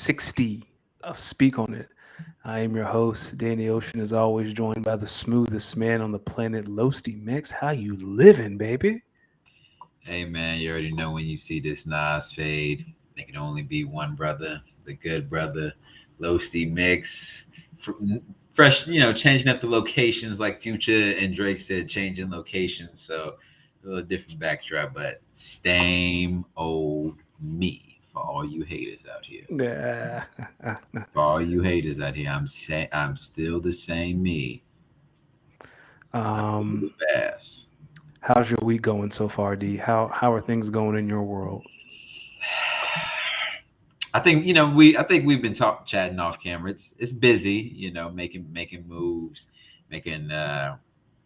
60 of Speak on It. I am your host, Danny Ocean, as always, joined by the smoothest man on the planet, Losty Mix. How you living, baby? Hey man, you already know when you see this Nas fade, there can only be one brother, the good brother, Low Mix. Fresh, changing up the locations like Future and Drake said, changing locations. So a little different backdrop, but same old me for all you haters out here. Yeah. For all you haters out here, I'm still the same me. Not the um, bass. how's your week going so far, D? How are things going in your world? I think we've been chatting off camera. It's busy, making moves, making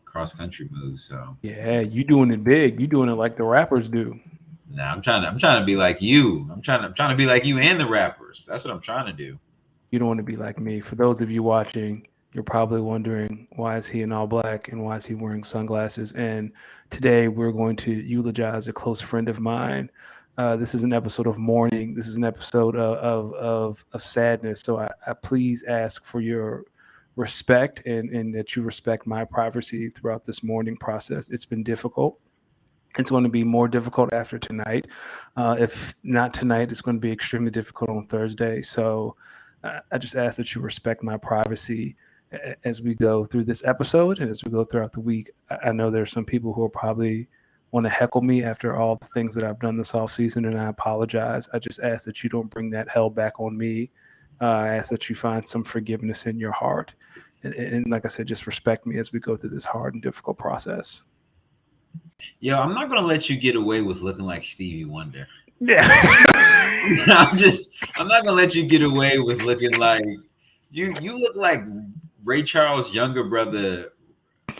cross country moves. So Yeah, you doing it big. You doing it like the rappers do. now I'm trying to be like you. I'm trying to be like you and the rappers. That's what I'm trying to do. You don't want to be like me. For those of you watching, you're probably wondering why is he in all black and why is he wearing sunglasses? And today we're going to eulogize a close friend of mine. This is an episode of mourning. This is an episode of sadness. So I please ask for your respect and that you respect my privacy throughout this mourning process. It's been difficult. It's going to be more difficult after tonight. If not tonight, it's going to be extremely difficult on Thursday. So I just ask that you respect my privacy as we go through this episode and as we go throughout the week. I know there's some people who will probably want to heckle me after all the things that I've done this off season, and I apologize. I just ask that you don't bring that hell back on me. I ask that you find some forgiveness in your heart. And like I said, just respect me as we go through this hard and difficult process. Yo, I'm not gonna let you get away with looking like Stevie Wonder. Yeah. I'm not gonna let you get away with looking like you look like Ray Charles' younger brother,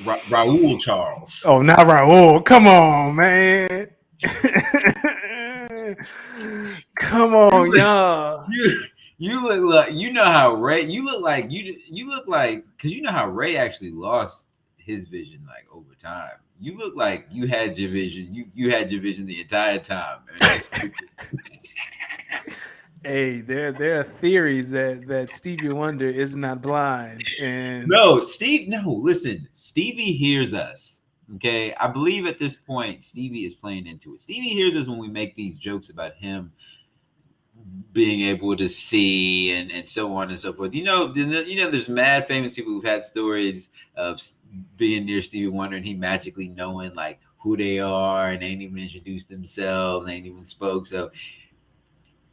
Raul Charles. Oh, not Raul. Come on, man. Come You on, look, y'all. you you look like how Ray. You look like because you know how Ray actually lost his vision like over time. You look like you had your vision. You had your vision the entire time. Hey, there are theories that Stevie Wonder is not blind, and No, Steve. No, listen. Stevie hears us. Okay, I believe at this point Stevie is playing into it. Stevie hears us when we make these jokes about him being able to see and so on and so forth. There's mad famous people who've had stories of being near Stevie Wonder and he magically knowing like who they are and they ain't even introduced themselves, ain't even spoke. So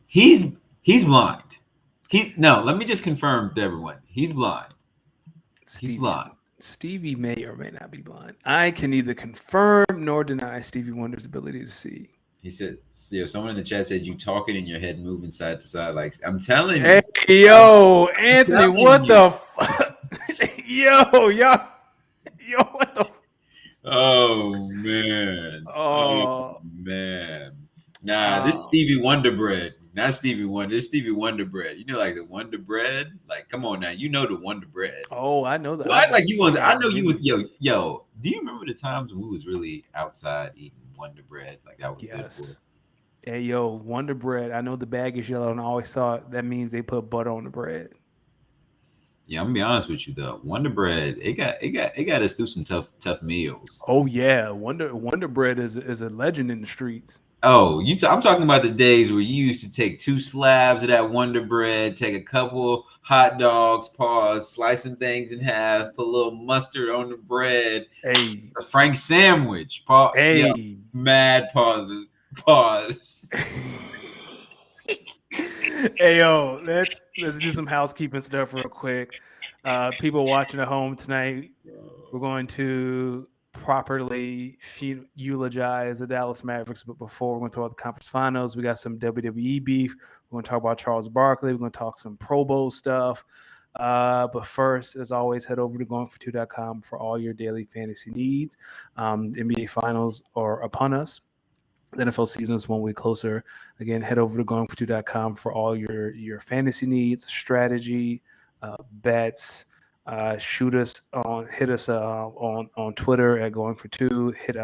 he's blind. Let me just confirm to everyone. He's blind. He's Stevie's blind. Stevie may or may not be blind. I can neither confirm nor deny Stevie Wonder's ability to see. He said, someone in the chat said you talking in your head, moving side to side. Like I'm telling Hey, you, yo, I'm Anthony, telling what you. the fuck? Yo, what the? Oh man. Oh Oh, man. Nah, this is oh, Stevie Wonder bread. Not Stevie Wonder. This Stevie Wonder bread. Like the Wonder bread? Like, come on now. You know the Wonder bread. oh, I know that. Well, I like you want I I know you was genuinely yo. Do you remember the times when we was really outside eating Wonder bread? Like that was good for yes. Hey, yo, Wonder Bread. I know the bag is yellow, and I always thought that means they put butter on the bread. Yeah, I'm gonna be honest with you though. Wonder bread, it got us through some tough meals. Oh yeah, Wonder Bread is a legend in the streets. Oh, I'm talking about the days where you used to take 2 slabs of that Wonder Bread, take a couple hot dogs, pause, slicing things in half, put a little mustard on the bread, Hey, a Frank sandwich. Pause, yeah, hey. mad pauses. Pause. Hey yo, let's do some housekeeping stuff real quick. People watching at home tonight, we're going to properly eulogize the Dallas Mavericks. But before we're going to talk about the conference finals, we got some WWE beef. We're going to talk about Charles Barkley. We're going to talk some Pro Bowl stuff. But first, as always, head over to goingfor2.com for all your daily fantasy needs. NBA finals are upon us. The NFL season is 1 week closer. Again, head over to goingfor2.com for all your fantasy needs, strategy, bets. Hit us on Twitter at Going for Two. Hit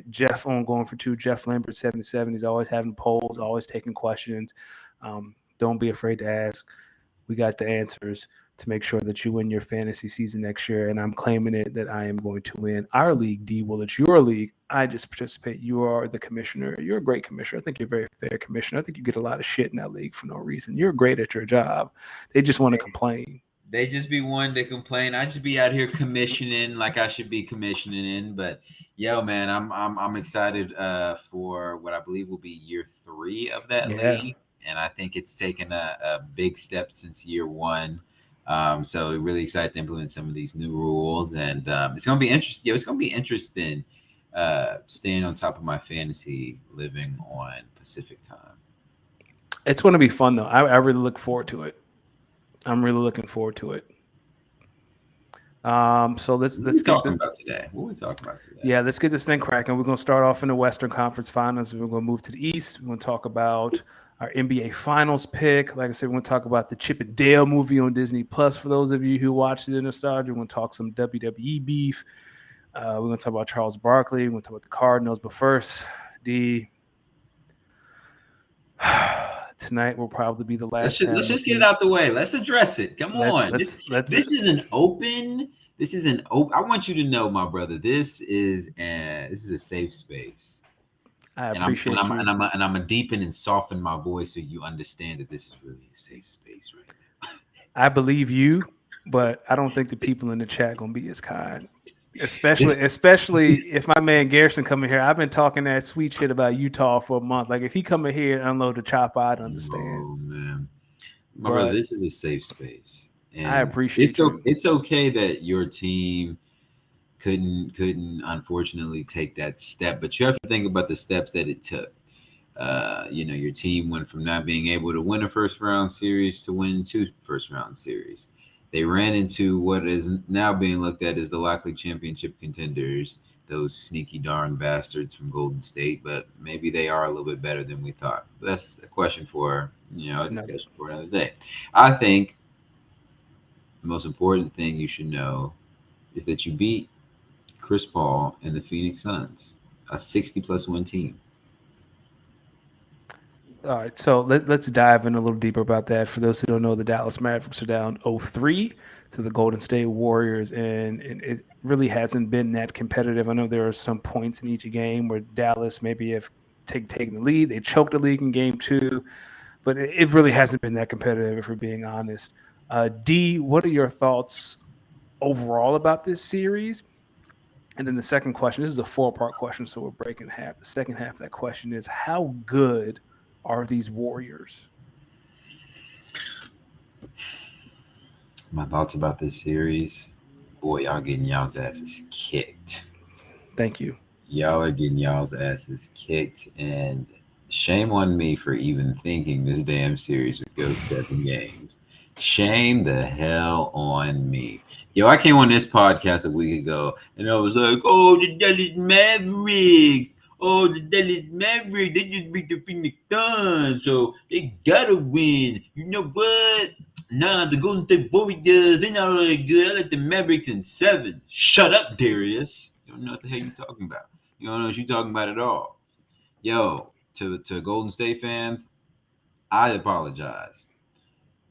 Jeff on Going for Two. Jeff Lambert 77. He's always having polls, always taking questions. Don't be afraid to ask. We got the answers to make sure that you win your fantasy season next year. And I'm claiming it that I am going to win our league, D. Well, it's your league. I just participate. You are the commissioner. You're a great commissioner. I think you're a very fair commissioner. I think you get a lot of shit in that league for no reason. You're great at your job. They just want to complain. They just be one to complain. I just be out here commissioning like I should be commissioning in. But yo, man, I'm excited for what I believe will be year 3 of that Yeah. league, and I think it's taken a big step since year 1. So we're really excited to implement some of these new rules, and it's gonna be interesting. Yeah, it's gonna be interesting staying on top of my fantasy living on Pacific time. It's going to be fun, though. I really look forward to it. I'm really looking forward to it. So let's What are we get talking the about today? What are we talking about today? yeah, let's get this thing cracking. We're gonna start off in the Western Conference Finals. We're gonna move to the East. We're gonna talk about our NBA Finals pick. Like I said, we're gonna talk about the Chip and Dale movie on Disney Plus. For those of you who watched it in nostalgia, we're gonna talk some WWE beef. We're gonna talk about Charles Barkley. We're gonna talk about the Cardinals. But first, the tonight will probably be the last time Let's we just get see. it out the way. Let's address it. Come Let's on. let's let This is an open. This is an open. I want you to know, my brother. This is a safe space, I and I'm and appreciate I'm you. and I'm and I'm gonna deepen and soften my voice so you understand that this is really a safe space right I believe you, but I don't think the people in the chat gonna be as kind. now. Especially if my man Garrison coming here. I've been talking that sweet shit about Utah for a month. Like if he coming here and unload the chopper, I'd understand. Oh man, my brother, But this is a safe space, I and appreciate you. it's okay that your team couldn't unfortunately take that step, but you have to think about the steps that it took. Your team went from not being able to win a first round series to winning 2 first round series. They ran into what is now being looked at as the likely championship contenders, those sneaky darn bastards from Golden State, but maybe they are a little bit better than we thought. That's a question for, a Another. discussion for another day. I think the most important thing you should know is that you beat Chris Paul and the Phoenix Suns, a 60 plus win team. All right, so let's dive in a little deeper about that. For those who don't know, the Dallas Mavericks are down 0-3 to the Golden State Warriors, and it really hasn't been that competitive. I know there are some points in each game where Dallas maybe have taken the lead. They choked the league in game 2, but it really hasn't been that competitive, if we're being honest. D, what are your thoughts overall about this series? And then the second question, this is a 4-part question, so we're breaking half. The second half of that question is, how good are these Warriors? My thoughts about this series, boy, y'all getting y'all's asses kicked. Thank you. Y'all are getting y'all's asses kicked, and shame on me for even thinking this damn series would go 7 games. Shame the hell on me. Yo, I came on this podcast a week ago, and I was like, "Oh, the Dallas Mavericks. Oh, the Dallas Mavericks. They just beat the Phoenix Suns, so they gotta win. You know what? Nah, the Golden State Warriors. They're not really good. I like the Mavericks in 7. Shut up, Darius. You don't know what the hell you talking about. You don't know what you're talking about at all. Yo, to Golden State fans, I apologize.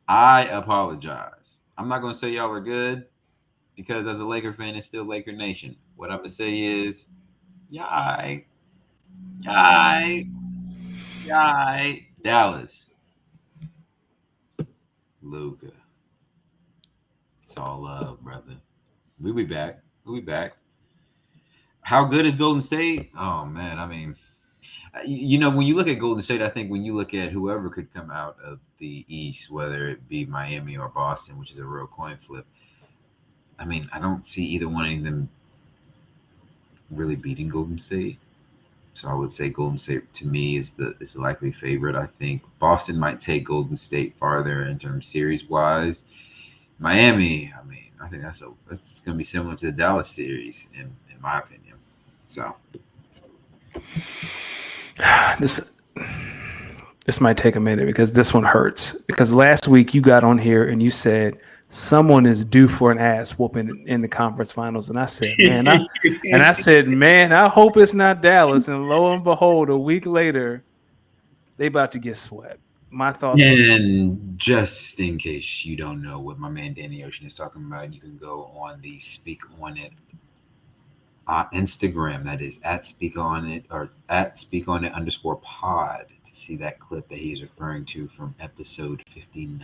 I apologize. I'm not gonna say y'all are good because as a Laker fan, it's still Laker Nation. What I'm gonna say is, yai, yai, yai, Dallas, Luca. It's all love, brother. We'll be back. We'll be back. How good is Golden State? Oh man, I mean, when you look at Golden State, I think when you look at whoever could come out of the East, whether it be Miami or Boston, which is a real coin flip. I mean, I don't see either one of them really beating Golden State. So I would say Golden State to me is the likely favorite. I think Boston might take Golden State farther in terms series wise. Miami, I mean, I think that's going to be similar to the Dallas series in my opinion. So this might take a minute because this one hurts. Because last week you got on here and you said someone is due for an ass whooping in the conference finals, and I said, man, I hope it's not Dallas. And lo and behold, a week later, they about to get swept. My thoughts on this. And just in case you don't know what my man Danny Ocean is talking about, you can go on the Speak On It Instagram. That is at Speak On It or at Speak On It underscore pod to see that clip that he's referring to from episode 59.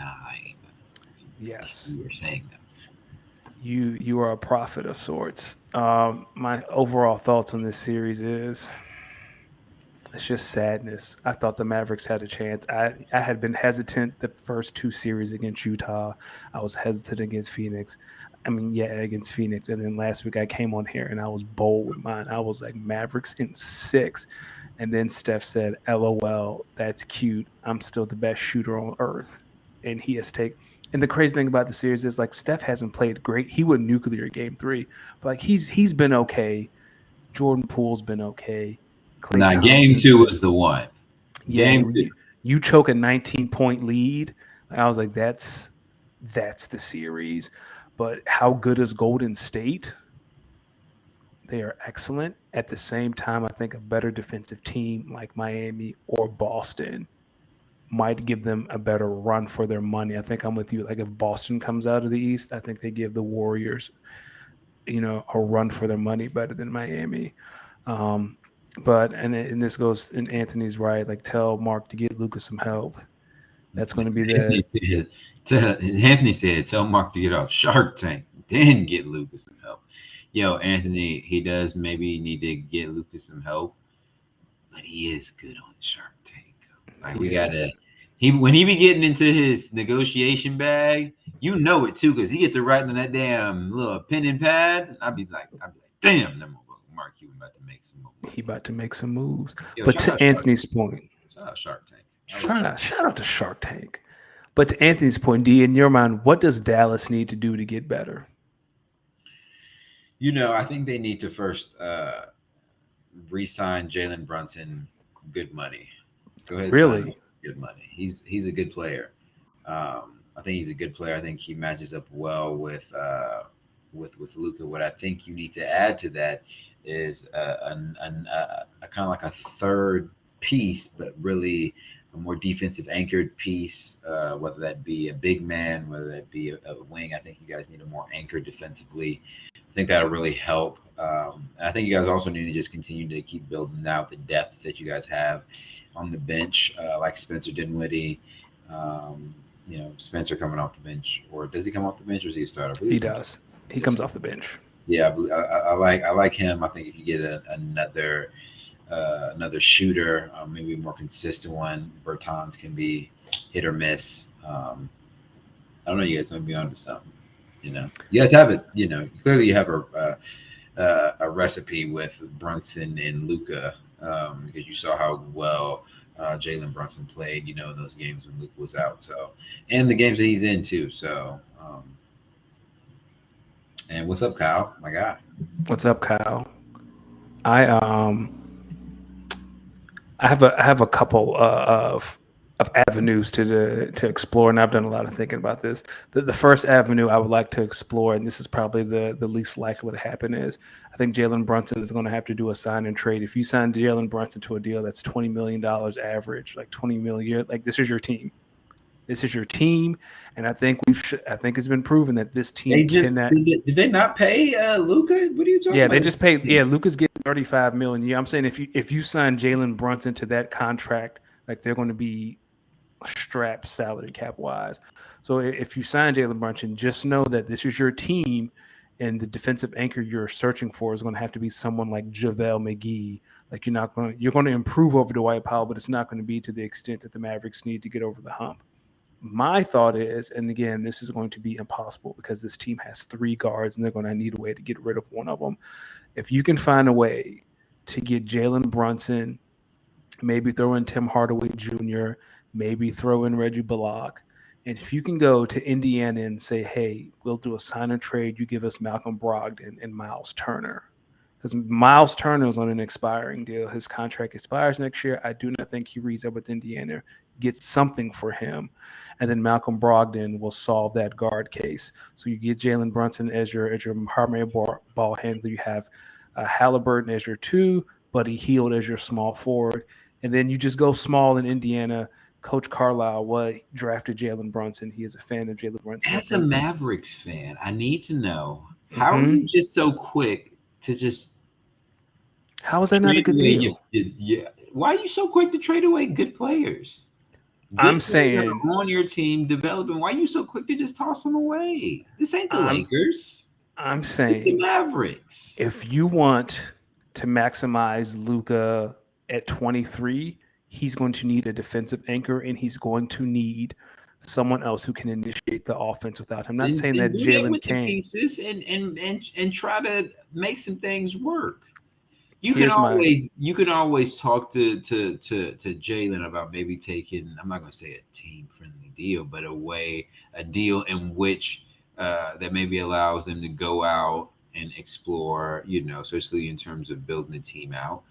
Yes, You were saying that. you are a prophet of sorts. My overall thoughts on this series is it's just sadness. I thought the Mavericks had a chance. I had been hesitant the first two series against Utah. I was hesitant against Phoenix. I mean, yeah, against Phoenix. And then last week I came on here and I was bold with mine. I was like Mavericks in six. And then Steph said, LOL, that's cute. I'm still the best shooter on earth. And he has taken. And the crazy thing about the series is like Steph hasn't played great. He went nuclear game three, but like he's been okay. Jordan Poole's been okay. Klay Now, game Thompson's two been was the one. yeah. Game When two. you choke a 19-point lead, I was like, that's the series. But how good is Golden State? They are excellent. At the same time, I think a better defensive team like Miami or Boston might give them a better run for their money. I think I'm with you. Like if Boston comes out of the East, I think they give the Warriors, a run for their money better than Miami. Um, but and this goes and Anthony's right. Like tell Mark to get Luca some help. That's going to be Anthony the said, Anthony said, tell Mark to get off Shark Tank, then get Lucas some help. Yo, Anthony, he does maybe need to get Lucas some help, but he is good on Shark Tank. Like he we gotta is. he when he be getting into his negotiation bag, you know it too, because he gets to writing on that damn little pen and pad. I'd be like, damn, that motherfucker Mark Cuban about to make some more He money. about to make some moves. Yo, But shout out to Shark Anthony's point, Shout out Shark Tank. I love Shark Tank. shout out to Shark Tank. But to Anthony's point, D, in your mind, what does Dallas need to do to get better? I think they need to first re-sign Jalen Brunson, good money. Go ahead, sign him Really? good money. He's a good player. I think he's a good player. I think he matches up well with Luca. What I think you need to add to that is a kind of like a third piece, but really a more defensive anchored piece. Whether that be a big man, whether that be a wing. I think you guys need a more anchored defensively. I think that'll really help. And I think you guys also need to just continue to keep building out the depth that you guys have on the bench, like Spencer Dinwiddie. Um, Spencer coming off the bench, or does he come off the bench, or is he a starter? I believe He he comes. does. He Yes, comes sir. off the bench. Yeah, I like him. I think if you get another shooter, maybe a more consistent one, Bertans can be hit or miss. I don't know. You guys might be onto something. You guys have it. Clearly you have a recipe with Brunson and Luca, because you saw how well Jalen Brunson played. In those games when Luca was out. So, and the games that he's in too. So, and what's up, Kyle? My guy. What's up, Kyle? I I have a couple of avenues to explore, and I've done a lot of thinking about this. The first avenue I would like to explore, and this is probably the least likely to happen, is I think Jalen Brunson is going to have to do a sign and trade. If you sign Jalen Brunson to a deal that's $20 million average, like 20 million, like this is your team. This is your team, and I think it's been proven that this They team just cannot. did they not pay Luca? What are you talking Yeah, about? they just paid. Yeah, Luca's getting 35 million. Yeah, I'm saying if you sign Jalen Brunson to that contract, like they're going to be strapped salary cap wise. So if you sign Jalen Brunson, just know that this is your team, and the defensive anchor you're searching for is going to have to be someone like JaVale McGee. Like you're going to improve over Dwight Powell, but it's not going to be to the extent that the Mavericks need to get over the hump. My thought is, and again, this is going to be impossible because this team has three guards and they're going to need a way to get rid of one of them. If you can find a way to get Jalen Brunson, maybe throw in Tim Hardaway Jr., maybe throw in Reggie Bullock, and if you can go to Indiana and say, hey, we'll do a sign and trade, you give us Malcolm Brogdon and Miles Turner. Because Miles Turner is on an expiring deal. His contract expires next year. I do not think he reads up with Indiana. Get something for him. And then Malcolm Brogdon will solve that guard case. So you get Jalen Brunson as your primary ball handler. You have Halliburton as your two, Buddy Hield as your small forward. And then you just go small in Indiana, Coach Carlisle drafted Jalen Brunson. He is a fan of Jalen Brunson. I As a think. Mavericks fan, I need to know how are Hmm. you just so quick to just How is that not a trade good away your, deal? yeah? Why are you so quick to trade away good players? I'm Good players that saying, are on your team developing. Why are you so quick to just toss them away? This ain't the I'm, Lakers. I'm It's the saying, Mavericks. if you want to maximize Luca at 23, he's going to need a defensive anchor, and he's going to need someone else who can initiate the offense without him. Not saying Then that do that Jalen with the can. pieces and try to make some things work. Here's my You can always talk to Jalen about maybe taking, I'm not gonna say a team friendly deal, but a deal in which that maybe allows them to go out and explore, especially in terms of building the team out.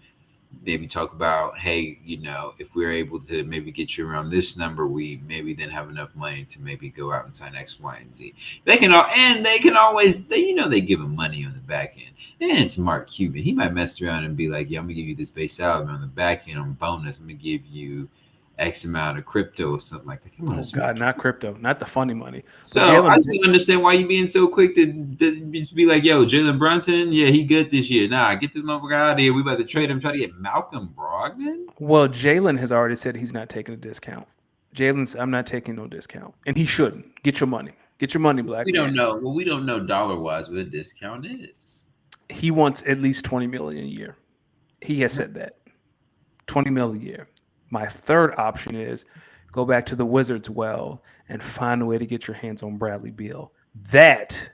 Maybe talk about, hey, if we're able to maybe get you around this number, we maybe then have enough money to maybe go out and sign X, Y, and Z. They can always, they give him money on the back end. And it's Mark Cuban. He might mess around and be like, yeah, I'm gonna give you this base salary on the back end on bonus. I'm gonna give you X amount of crypto or something like that. Come on, oh it's Mark god, not Cuban. crypto, not the funny money, but So I Jalen. just don't understand why you being so quick to just be like, yo, Jalen Brunson, yeah, he good this year. Nah, get this motherfucker out of here. We about to trade him, try to get Malcolm Brogdon. Well, Jalen has already said he's not taking a discount. Jalen's, I'm not taking no discount, and he shouldn't. Get your money, black We don't man. know. Well, we don't know dollar wise what a discount is. He wants at least 20 million a year. He has said that 20 million a year. My third option is go back to the Wizards well and find a way to get your hands on Bradley Beal. That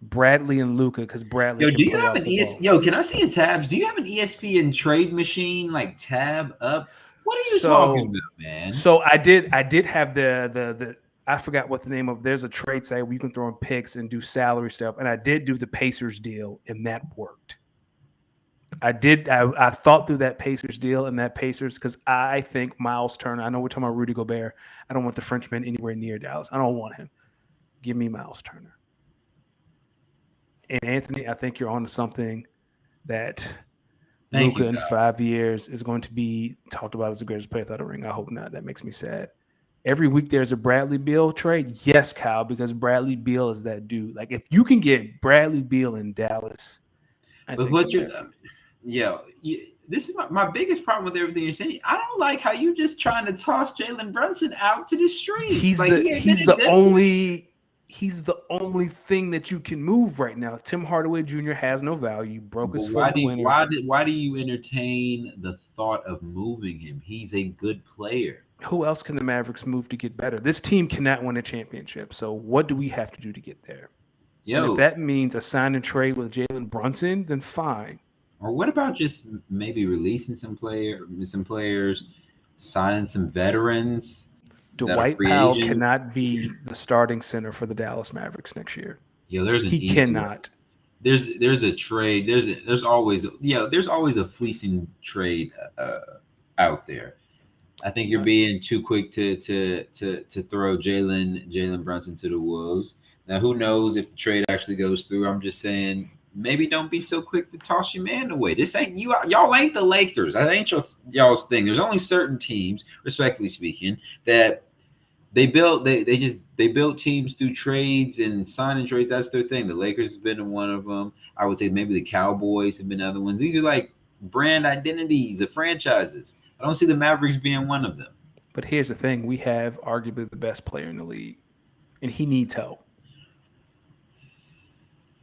Bradley and Luca, because Bradley Yo, can do you play have off an the ball. Yo, can I see a tabs? Do you have an ESPN trade machine like tab up? What are you talking So about, man? so I did have the I forgot what the name of, there's a trade site where you can throw in picks and do salary stuff, and I did do the Pacers deal, and that worked. I thought through that Pacers deal and that Pacers, because I think Miles Turner, I know we're talking about Rudy Gobert. I don't want the Frenchman anywhere near Dallas. I don't want him. Give me Miles Turner. And Anthony, I think you're on to something that Thank Luca you, in God. 5 years is going to be talked about as the greatest player without a ring. I hope not. That makes me sad. Every week there's a Bradley Beal trade. Yes, Kyle, because Bradley Beal is that dude. Like, if you can get Bradley Beal in Dallas, I But think the what you're, Mavericks. yo, this is my biggest problem with everything you're saying. I don't like how you just trying to toss Jalen Brunson out to the streets. He's Like the he ain't been he's in the Denver. only he's the only thing that you can move right now. Tim Hardaway Jr. has no value. Broke But his foot in the winter. why do you entertain the thought of moving him? He's a good player. Who else can the Mavericks move to get better? This team cannot win a championship. So what do we have to do to get there? And if Yo, that means a sign and trade with Jalen Brunson, then fine. or what about just maybe releasing some players, signing some veterans that are Dwight free Powell agents? cannot be the starting center for the Dallas Mavericks next year. Yo, there's an He easy way. cannot. There's a trade. There's always a fleecing trade out there. I think you're being too quick to throw Jalen Brunson to the wolves. Now, who knows if the trade actually goes through? I'm just saying, maybe don't be so quick to toss your man away. This ain't you. Y'all ain't the Lakers. That ain't y'all's thing. There's only certain teams, respectfully speaking, that they built teams through trades and signing trades. That's their thing. The Lakers has been one of them. I would say maybe the Cowboys have been other ones. These are like brand identities, the franchises. I don't see the Mavericks being one of them. But here's the thing: we have arguably the best player in the league, and he needs help.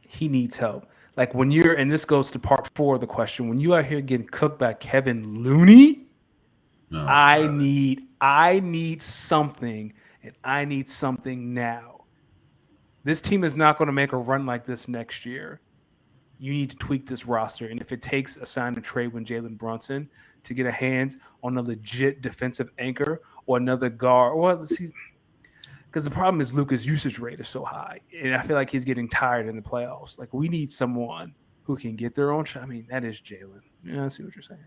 He needs help. Like, when you're, and this goes to part four of the question, when you out here getting cooked by Kevin Looney, Oh I need something, and I need something now. This team is not going to make a run like this next year. You need to tweak this roster, and if it takes a sign and trade with Jalen Brunson to get a hand on a legit defensive anchor or another guard, well, let's see, because the problem is Luca's usage rate is so high, and I feel like he's getting tired in the playoffs. Like, we need someone who can get their own shot. I mean, that is Jalen. Yeah, I see what you're saying.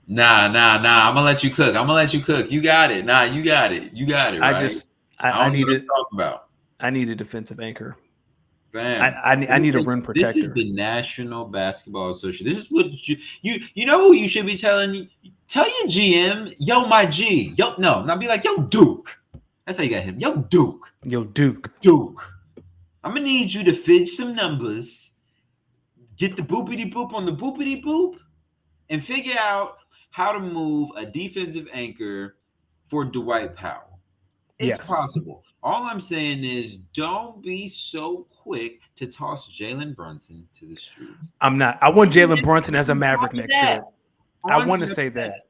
nah. I'm gonna let you cook. I'm gonna let you cook. You got it. Nah, you got it. You got it. I Right. just I I don't know need what it. I'm talking about. I need a defensive anchor. I, Fam, I, I need a rim this is protector. the National Basketball Association. This is what you know who you should be telling. Tell your GM, yo, my G. Yo, no, not be like, yo, Duke. That's how you got him. Yo, Duke. Yo, Duke. Duke. I'm going to need you to fidge some numbers, get the boopity boop on the boopity boop, and figure out how to move a defensive anchor for Dwight Powell. It's Yes. possible. All I'm saying is don't be so quick to toss Jalen Brunson to the streets. I'm not. I want And Jalen Brunson as a on top Maverick of next that, year. I on want to top say of that, that.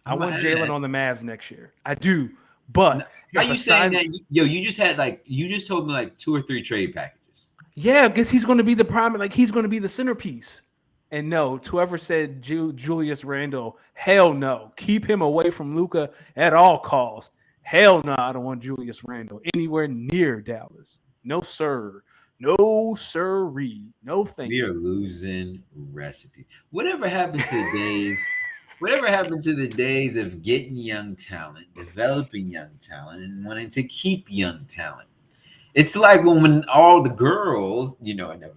I I'm gonna want Jalen add. on the Mavs next year. I do. But How if a you saying sign, that? Yo, you just had you just told me like 2 or 3 trade packages. yeah, because he's going to be the prime, like he's going to be the centerpiece. And no, to whoever said Julius Randle, hell no. Keep him away from Luca at all costs. Hell no, I don't want Julius Randle anywhere near Dallas. No, sir. No, sirree. No, We thank are you. losing recipes. Whatever happened to the days? Whatever happened to the days of getting young talent, developing young talent, and wanting to keep young talent? It's like when all the girls, never mind.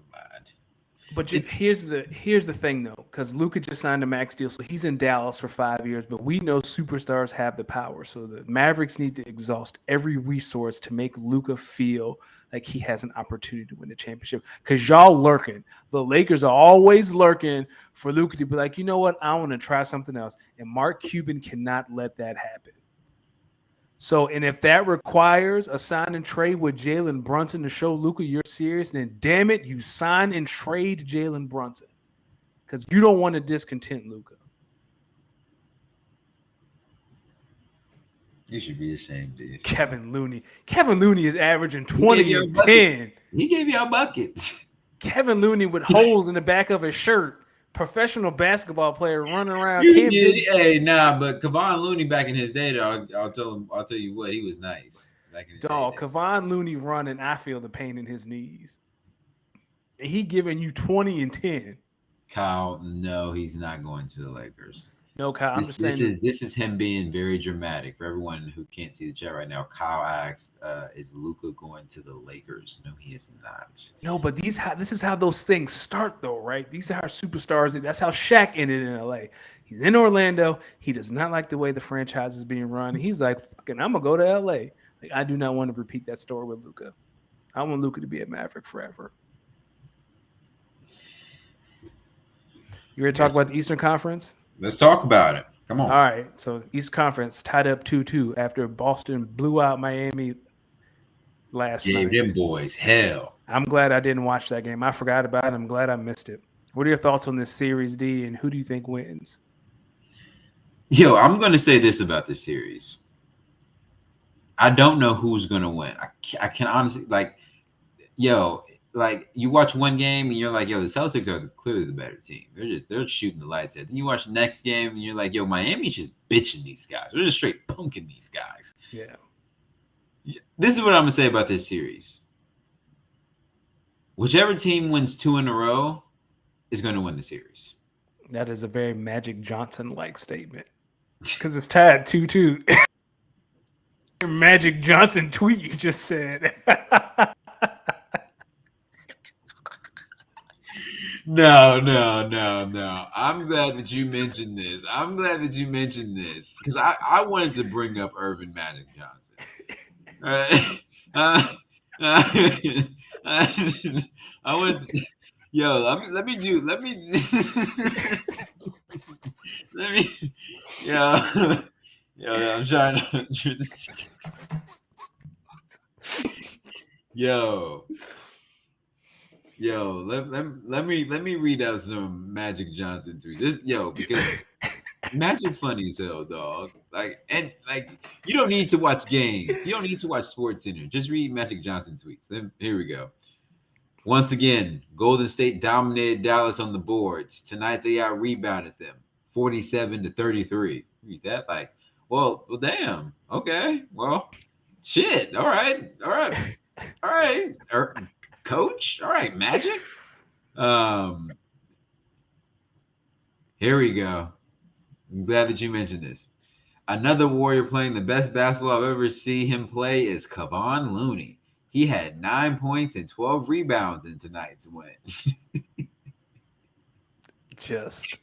But It's here's the thing though, because Luca just signed a max deal, so he's in Dallas for 5 years. But we know superstars have the power, so the Mavericks need to exhaust every resource to make Luca feel like he has an opportunity to win the championship. Because y'all lurking, the Lakers are always lurking for Luca to be like, you know what, I want to try something else, and Mark Cuban cannot let that happen. So, and if that requires a sign and trade with Jalen Brunson to show Luca you're serious, then damn it, you sign and trade Jalen Brunson because you don't want to discontent Luca. you should be ashamed of yourself. Kevin Looney. Kevin Looney is averaging He gave 20 y'all and buckets. 10. He gave y'all buckets. Kevin Looney with holes in the back of his shirt. Professional basketball player running around. You Can't did, build. hey, nah, but Kevon Looney back in his day, though, I'll tell him. I'll tell you what, he was nice back in his Dog, heyday. Kevon Looney running. I feel the pain in his knees. And he giving you 20 and 10. Kyle, no, he's not going to the Lakers. No, Kyle, I'm This just this saying. is this is him being very dramatic. For everyone who can't see the chat right now, Kyle asked, "Is Luca going to the Lakers?" No, he is not. No, but this is how those things start, though, right? These are how superstars. That's how Shaq ended in LA. He's in Orlando. He does not like the way the franchise is being run. And he's like, "Fucking, I'm gonna go to LA." Like, I do not want to repeat that story with Luca. I want Luca to be a Maverick forever. You ready to talk Yes, about the Eastern Conference? let's talk about it. Come All on. right. So East Conference tied up 2-2 after Boston blew out Miami last Gave night. them boys hell. I'm glad I didn't watch that game. I forgot about it. I'm glad I missed it. What are your thoughts on this series, D, and who do you think wins? Yo, I'm gonna say this about this series. I don't know who's gonna win. I can honestly yo, like you watch one game and you're like, yo, the Celtics are clearly the better team. They're shooting the lights out. Then you watch the next game and you're like, yo, Miami's just bitching these guys. They're just straight punking these guys. Yeah. This is what I'm gonna say about this series. Whichever team wins 2 in a row is gonna win the series. That is a very Magic Johnson like statement. Because it's tied 2-2. Magic Johnson tweet you just said. No, no, no, no. I'm glad that you mentioned this. Because I wanted to bring up Irvin Magic Johnson. All right. I want. Yo, let me, let me, yo, I'm trying to, yo, let me read out some Magic Johnson tweets. Because Magic funny as hell, dog. You don't need to watch games. You don't need to watch Sports Center. Just read Magic Johnson tweets. Then here we go. Once again, Golden State dominated Dallas on the boards. Tonight they out rebounded them, 47-33. Read that well, damn. Okay, well, shit. All right. Coach. All right, Magic. Here we go. I'm glad that you mentioned this. Another Warrior playing the best basketball I've ever seen him play is Kevon Looney. He had 9 points and 12 rebounds in tonight's win. Just.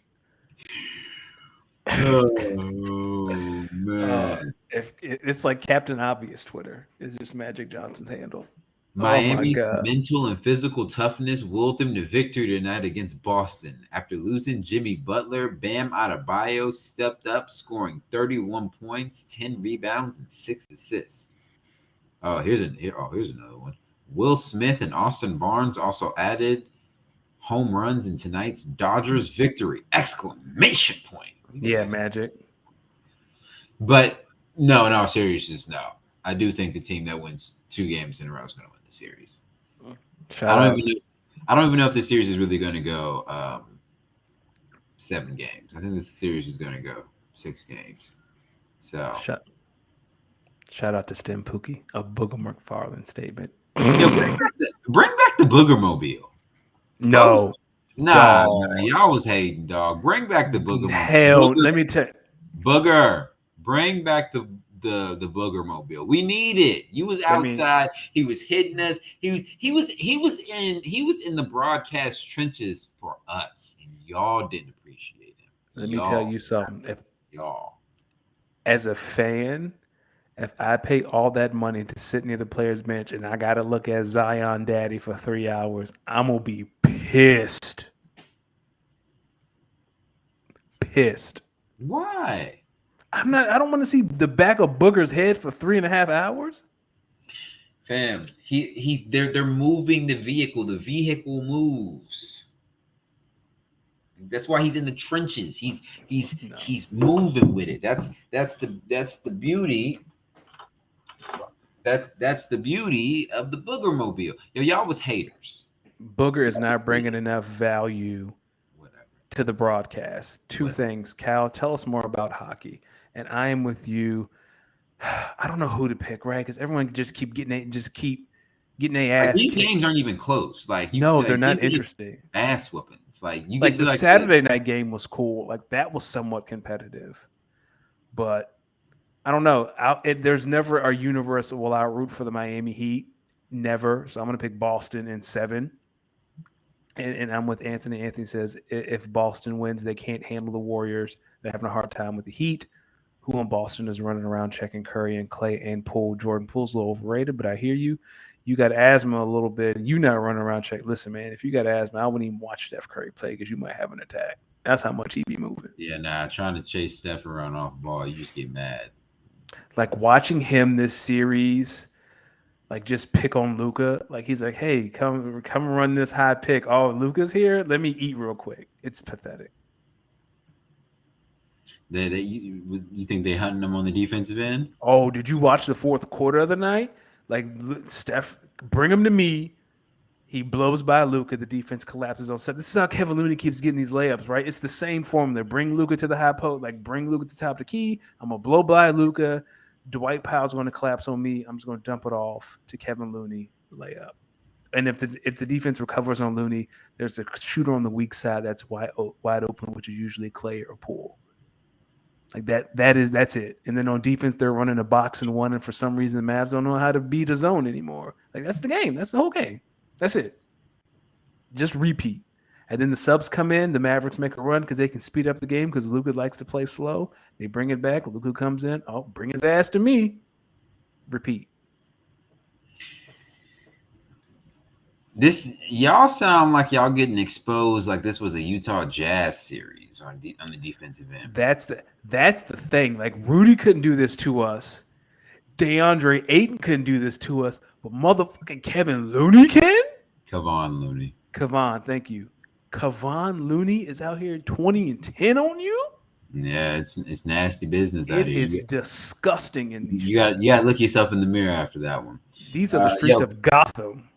Oh uh, man. if it's like Captain Obvious Twitter is just Magic Johnson's handle. Oh my Miami's god. mental and physical toughness willed them to victory tonight against Boston. After losing Jimmy Butler, Bam Adebayo stepped up, scoring 31 points, 10 rebounds, and 6 assists. Here's another one. Will Smith and Austin Barnes also added home runs in tonight's Dodgers victory! Exclamation point! We got Yeah, ex- Magic. But no, in all seriousness, no. I do think the team that wins 2 games in a row is going to win the series. I Shout don't out. even know. I don't even know if this series is really going to go 7 games. I think this series is going to go 6 games. So, Shout, shout out to Stim Pookie, a Booger McFarland statement. yo, bring back the Booger Mobile, folks. No, Nah, dog. y'all was hating, dog. Bring back the Booger Mobile. Hell, let me tell you. Booger, bring back the Booger Mobile. We need it. You was Let me outside. He was hitting us. He was in the broadcast trenches for us, and y'all didn't appreciate him. let me tell Y'all, you something. If y'all. as a fan, if I pay all that money to sit near the players bench and I gotta look at Zion Daddy for 3 hours, I'm gonna be pissed. Pissed. Why? I'm not. I don't want to see the back of Booger's head for 3.5 hours. Fam, they're moving the vehicle. The vehicle moves. That's why he's in the trenches. He's No. he's moving with it. That's the beauty. That's the beauty of the Booger Mobile. Yo, y'all was haters. Booger is not bringing enough value Whatever. to the broadcast. Two What? things. Cal, tell us more about hockey. And I am with you. I don't know who to pick, right? Because everyone just keep getting their Like ass these kicked. games aren't even close. Like No, they're these not are just interesting. ass whoopings. Like you get Like to the like the Saturday night game was cool. Like that was somewhat competitive. But I don't know. There's never a universe. Will I root for the Miami Heat? Never. So I'm going to pick Boston in 7. And I'm with Anthony. Anthony says if Boston wins, they can't handle the Warriors. They're having a hard time with the Heat. Who in Boston is running around checking Curry and Clay and Poole? Jordan Poole's a little overrated, but I hear you. You got asthma a little bit, and you not running around check. Listen, man, if you got asthma, I wouldn't even watch Steph Curry play because you might have an attack. That's how much he be moving. yeah, nah, trying to chase Steph around off ball, you just get mad. Like watching him this series, like just pick on Luca. Like he's like, hey, come run this high pick. Oh, Luca's here. Let me eat real quick. It's pathetic. You think they hunting them on the defensive end? Oh, did you watch the fourth quarter of the night? Like Steph, bring him to me. He blows by Luca. The defense collapses on set. This is how Kevin Looney keeps getting these layups, right? It's the same formula. Bring Luca to the high post, like bring Luca to the top of the key. I'm gonna blow by Luca. Dwight Powell's going to collapse on me. I'm just going to dump it off to Kevin Looney layup. And if the defense recovers on Looney, there's a shooter on the weak side that's wide open, which is usually Clay or Poole. Like that's it. And then on defense, they're running a box and one, and for some reason, the Mavs don't know how to beat a zone anymore. Like that's the game. That's the whole game. That's it. Just repeat. And then the subs come in. The Mavericks make a run because they can speed up the game because Luka likes to play slow. They bring it back. Luka comes in. Oh, bring his ass to me. Repeat. This y'all sound like y'all getting exposed like this was a Utah Jazz series on the defensive end. That's the thing. Like Rudy couldn't do this to us. DeAndre Ayton couldn't do this to us, but motherfucking Kevin Looney can. Kevon Looney. Kevon, thank you. Kevon Looney is out here 20-10 on you. Yeah, it's nasty business out It here. is disgusting in these You streets. got to look yourself in the mirror after that one. These are the streets of Gotham.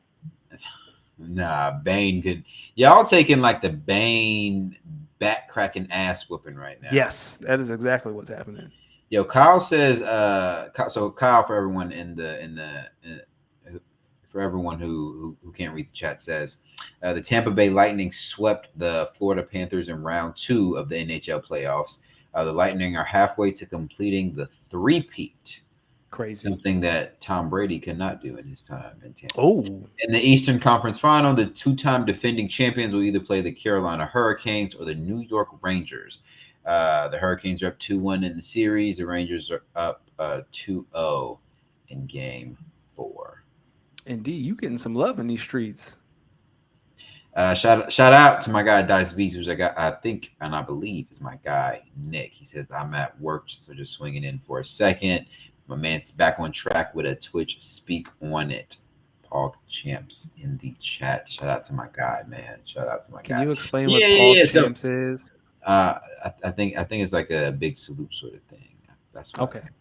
Nah, Bane could. Y'all taking like the Bane back cracking ass whooping right now. Yes, that is exactly what's happening. Yo, Kyle says. So Kyle, for everyone for everyone who can't read the chat, says the Tampa Bay Lightning swept the Florida Panthers in round 2 of the NHL playoffs. The Lightning are halfway to completing the three-peat. Crazy. Something that Tom Brady cannot do in his time in Tampa. Oh. In the Eastern Conference Final, the 2-time defending champions will either play the Carolina Hurricanes or the New York Rangers. The Hurricanes are up 2-1 in the series. The Rangers are up 2-0 in game 4. Indeed, you getting some love in these streets. Shout out to my guy Dice Beats, which I think and I believe is my guy Nick. He says I'm at work, so just swinging in for a second. My man's back on track with a Twitch speak on it. Paul Champs in the chat. Shout out to my guy, man. Shout out to my Can guy. you explain Yeah, what yeah, Paul yeah. So Champs is? I think it's like a big salute sort of thing. That's what I Okay. think.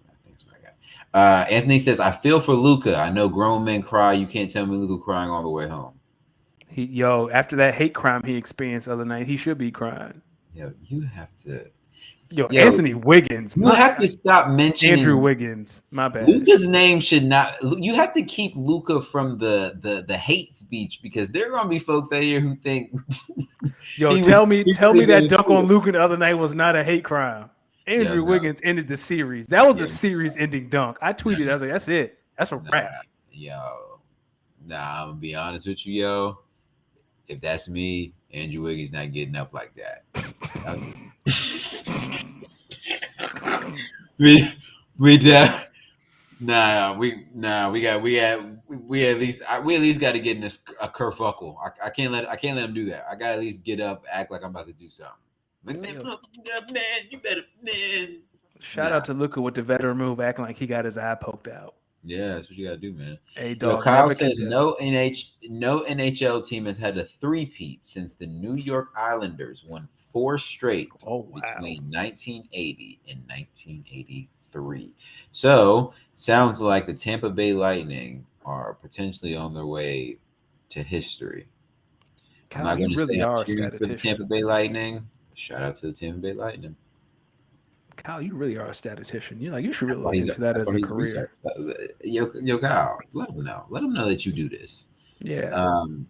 I think it's what I got. Anthony says, I feel for Luca. I know grown men cry. You can't tell me Luca crying all the way home. After that hate crime he experienced the other night, he should be crying. Yo, you have to. Yo, Yo, Anthony Wiggins, you have to stop Andrew mentioning Wiggins, my bad. Luca's name should not. You have to keep Luca from the hate speech because there are gonna be folks out here who think. Yo, he tell was- me, he tell me really that did dunk on cool. Luca the other night was not a hate crime. Yo, Andrew no, Wiggins ended the series. That was yeah, a series-ending dunk. I tweeted, I was like, "That's it. That's a nah, wrap." yo, nah. I'm gonna be honest with you, yo. If that's me, Andrew Wiggins not getting up like that. we we we at least got to get in this a kerfuckle. I can't let him do that. I got to at least get up, act like I'm about to do something. Like man, you better man. Shout out to Luca with the veteran move, acting like he got his eye poked out. Yeah, that's what you got to do, man. Hey, Yo, dog, Kyle never says contest. no NHL team has had a three-peat since the New York Islanders won 4 straight Oh, wow. between 1980 and 1983. So, sounds like the Tampa Bay Lightning are potentially on their way to history. I'm Kyle, not you going to say really I'm are a cheering for the statistician. Tampa Bay Lightning. Shout out to the Tampa Bay Lightning. Kyle, you really are a statistician. You should really Well, look into that that's as why a he's research. career. Yo, Kyle, let him know. Let him know that you do this. Yeah. Um,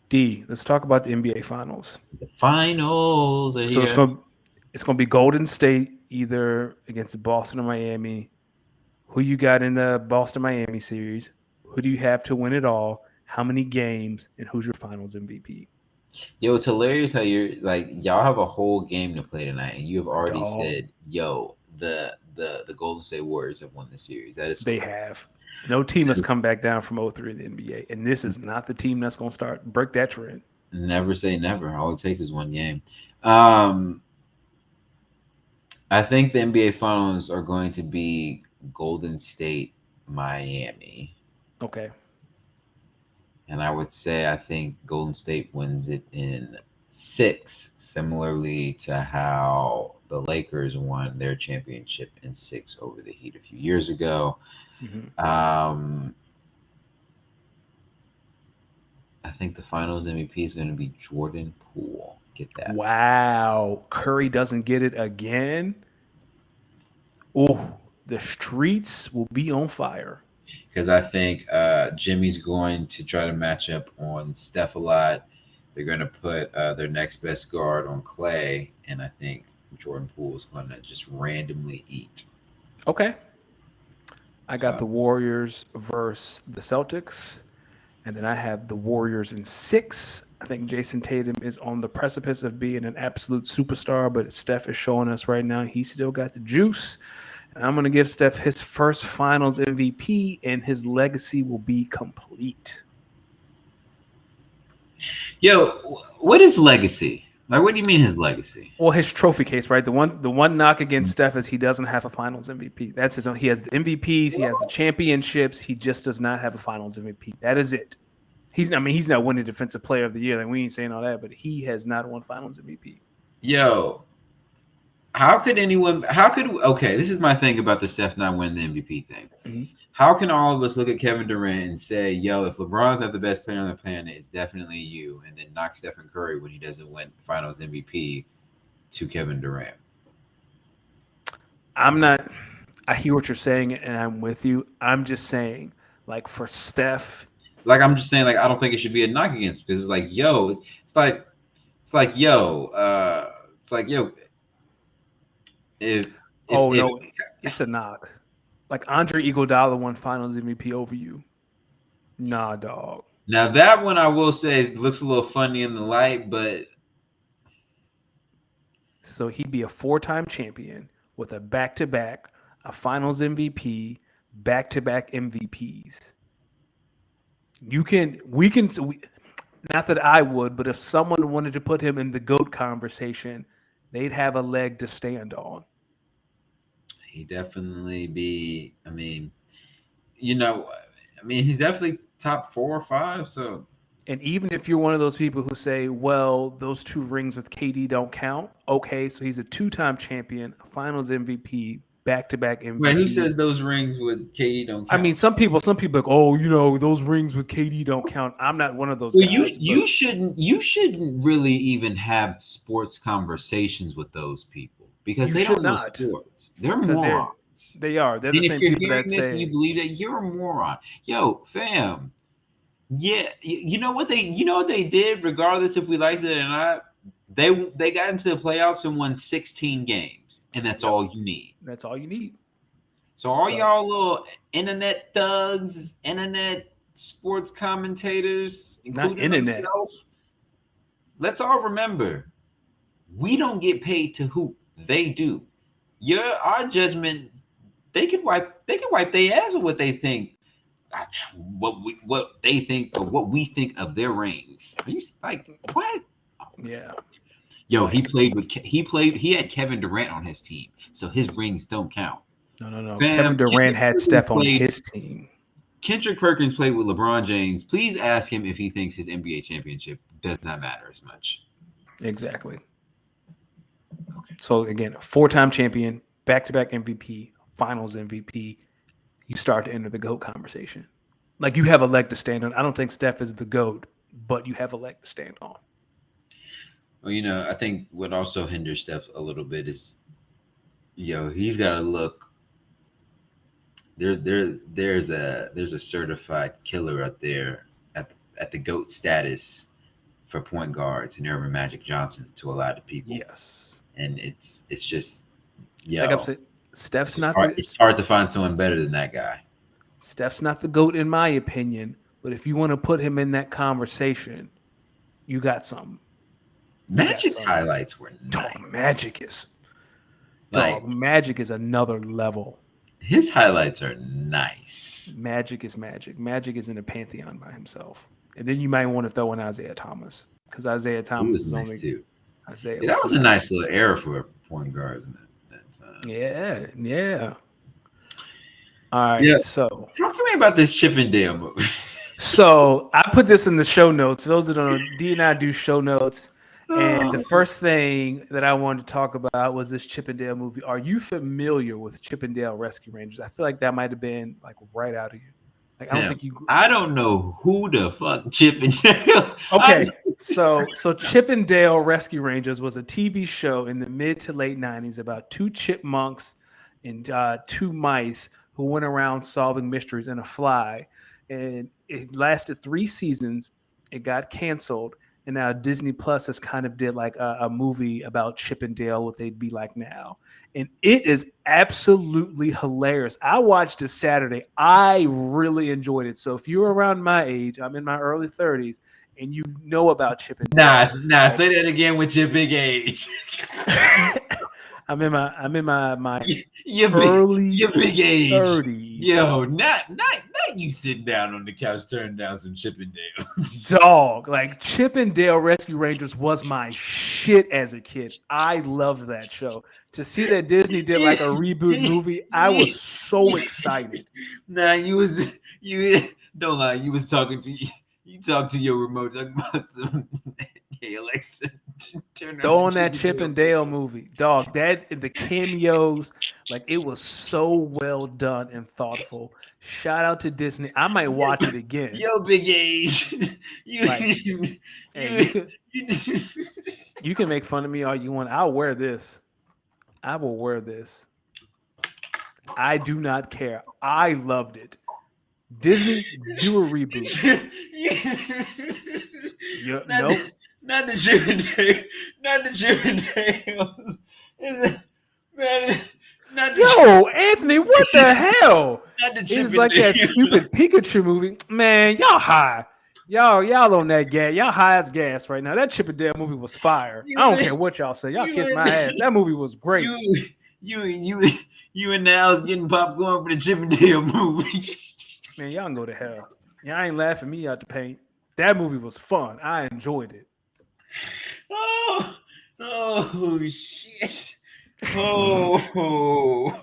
D, let's talk about the NBA Finals. the finals are So here. it's gonna be Golden State either against Boston or Miami. Who you got in the Boston Miami series? Who do you have to win it all? How many games? And who's your Finals MVP? Yo, it's hilarious how you're like y'all have a whole game to play tonight, and you have already Dog, said, "Yo, the Golden State Warriors have won the series." That is they hilarious. have. No team That has is, come back down from 03 in the NBA, and this is not the team that's gonna break that trend. never say never. All it takes is one game. Um, I think the NBA Finals are going to be Golden State, Miami, Okay. and I would say I think Golden State wins it in 6, similarly to how the Lakers won their championship in 6 over the Heat a few years ago. Mhm. Um, I think the Finals MVP is going to be Jordan Poole. Get that? Wow. Curry doesn't get it again. Oh, the streets will be on fire. Because I think Jimmy's going to try to match up on Steph a lot. They're going to put their next best guard on Clay, and I think Jordan Poole is going to just randomly eat. Okay. I got So the Warriors versus the Celtics. And then I have the Warriors in 6. I think Jason Tatum is on the precipice of being an absolute superstar, but Steph is showing us right now he still got the juice. And I'm going to give Steph his first Finals MVP, and his legacy will be complete. yo, what is legacy? Like, what do you mean his legacy? Well, his trophy case, right? The one knock against Steph is he doesn't have a Finals MVP. That's his own. He has the MVPs, he has the championships. He just does not have a Finals MVP. That is it. He's not winning Defensive Player of the Year. Like, we ain't saying all that, but he has not won Finals MVP. Yo, how could anyone? How could? Okay, this is my thing about the Steph not winning the MVP thing. Mm-hmm. How can all of us look at Kevin Durant and say, "Yo, if LeBron's not the best player on the planet, it's definitely you," and then knock Stephen Curry when he doesn't win Finals MVP to Kevin Durant? I'm not. I hear what you're saying, and I'm with you. I'm just saying, like for Steph, Like I'm just saying, like I don't think it should be a knock against because it's like, yo, it's like, yo, it's like, yo, if oh if no, it's a knock. Like Andre Iguodala won Finals MVP over you. Nah, dog. now that one I will say looks a little funny in the light, but So he'd be a 4-time champion with a back-to-back, a Finals MVP, back-to-back MVPs. Not that I would, but if someone wanted to put him in the GOAT conversation, they'd have a leg to stand on. He definitely be. I mean, he's definitely top 4 or 5. So And even if you're one of those people who say, well, those 2 rings with KD don't count, okay, so he's a 2-time champion, a Finals MVP, back-to-back wait, who MVPs. says those rings with KD don't I count? mean, some people like, oh, those rings with KD don't count. I'm not one of those Well, you guys, but you shouldn't really even have sports conversations with those people because you they should don't know not, sports. They're because morons. they're the And if same you're people that hearing this and you say believe that, you're a moron. Yo, fam. Yeah, you know what they did, regardless if we liked it or not. They got into the playoffs and won 16 games, and that's yep, all you need. that's all you need. So all So y'all little internet thugs, internet sports commentators, not including internet, myself, let's all remember, we don't get paid to hoop. They do. Our judgment, they can wipe their ass with what they think, what they think, or what we think of their rings. Are you like what? yeah, Yo, like he had Kevin Durant on his team, so his rings don't count. no. Kevin Fam, Durant had Steph on his team. Kendrick Perkins played with LeBron James. Please ask him if he thinks his NBA championship does not matter as much. Exactly. Okay. So again, 4-time champion, back-to-back MVP, Finals MVP. You start to enter the GOAT conversation. Like you have a leg to stand on. I don't think Steph is the GOAT, but you have a leg to stand on. Well, I think what also hinders Steph a little bit is, he's got to look. There's a certified killer out there at the GOAT status for point guards, and they're Magic Johnson to a lot of people, Yes. and it's just Like I'm yo, saying, Steph's it's not hard, the it's hard to find someone better than that guy. Steph's not the GOAT in my opinion, but if you want to put him in that conversation, you got something. You got Magic's something. highlights were nice. Dog Like Magic is another level. his highlights are nice. Magic is magic. Magic is in a pantheon by himself. And then you might want to throw in Isaiah Thomas because Isaiah He Thomas was is nice only too. Isaiah Yeah, that was was a nice. nice little era for a point guard in that time. Yeah. All right, Yeah, so talk to me about this Chippendale movie. I put this in the show notes. For those that don't know, D and I do show notes, and the first thing that I wanted to talk about was this Chippendale movie. Are you familiar with Chippendale Rescue Rangers? I feel like that might have been like right out of you. Like I don't Damn, think you. I don't know who the fuck Chippendale. Okay, so Chippendale Rescue Rangers was a TV show in the mid to late '90s about 2 chipmunks and 2 mice who went around solving mysteries and a fly, and it lasted 3 seasons. It got canceled, and now Disney Plus has kind of did like a movie about Chippendale, what they'd be like now, and it is absolutely hilarious. I watched it Saturday. I really enjoyed it. So if you're around my age, I'm in my early 30s and you know about Nah, Chippendale. nah. Say that again with your big age. I'm in my your early big age. 30s. Yo, not you sitting down on the couch turning down some Chippendale. Dog, like Chippendale Rescue Rangers was my shit as a kid. I loved that show. To see that Disney did like a reboot movie, I was so excited. Nah, you don't lie. You was talking to you talked to your remote talking about some. Hey Alexa, turn Throw on the that Chippendale movie, dog. That the cameos, like it was so well done and thoughtful. Shout out to Disney. I might watch it again. Yo, big age. Like, hey, you can make fun of me all you want. I'll wear this. I will wear this. I do not care. I loved it. Disney, do a reboot. Nope. Not the Chippendale. Not the Chippendales. Not the Yo, Anthony, what the hell? Not the It's like that stupid Pikachu movie. Man, y'all high. Y'all on that gas. Y'all high as gas right now. That Chip and Dale movie was fire. You I don't and care what y'all say. Y'all you kiss and my ass. That movie was great. you you and Niles getting popcorn for the Chip and Dale movie. Man, y'all can go to hell. Y'all ain't laughing me out the paint. That movie was fun. I enjoyed it. Oh, oh shit. Oh,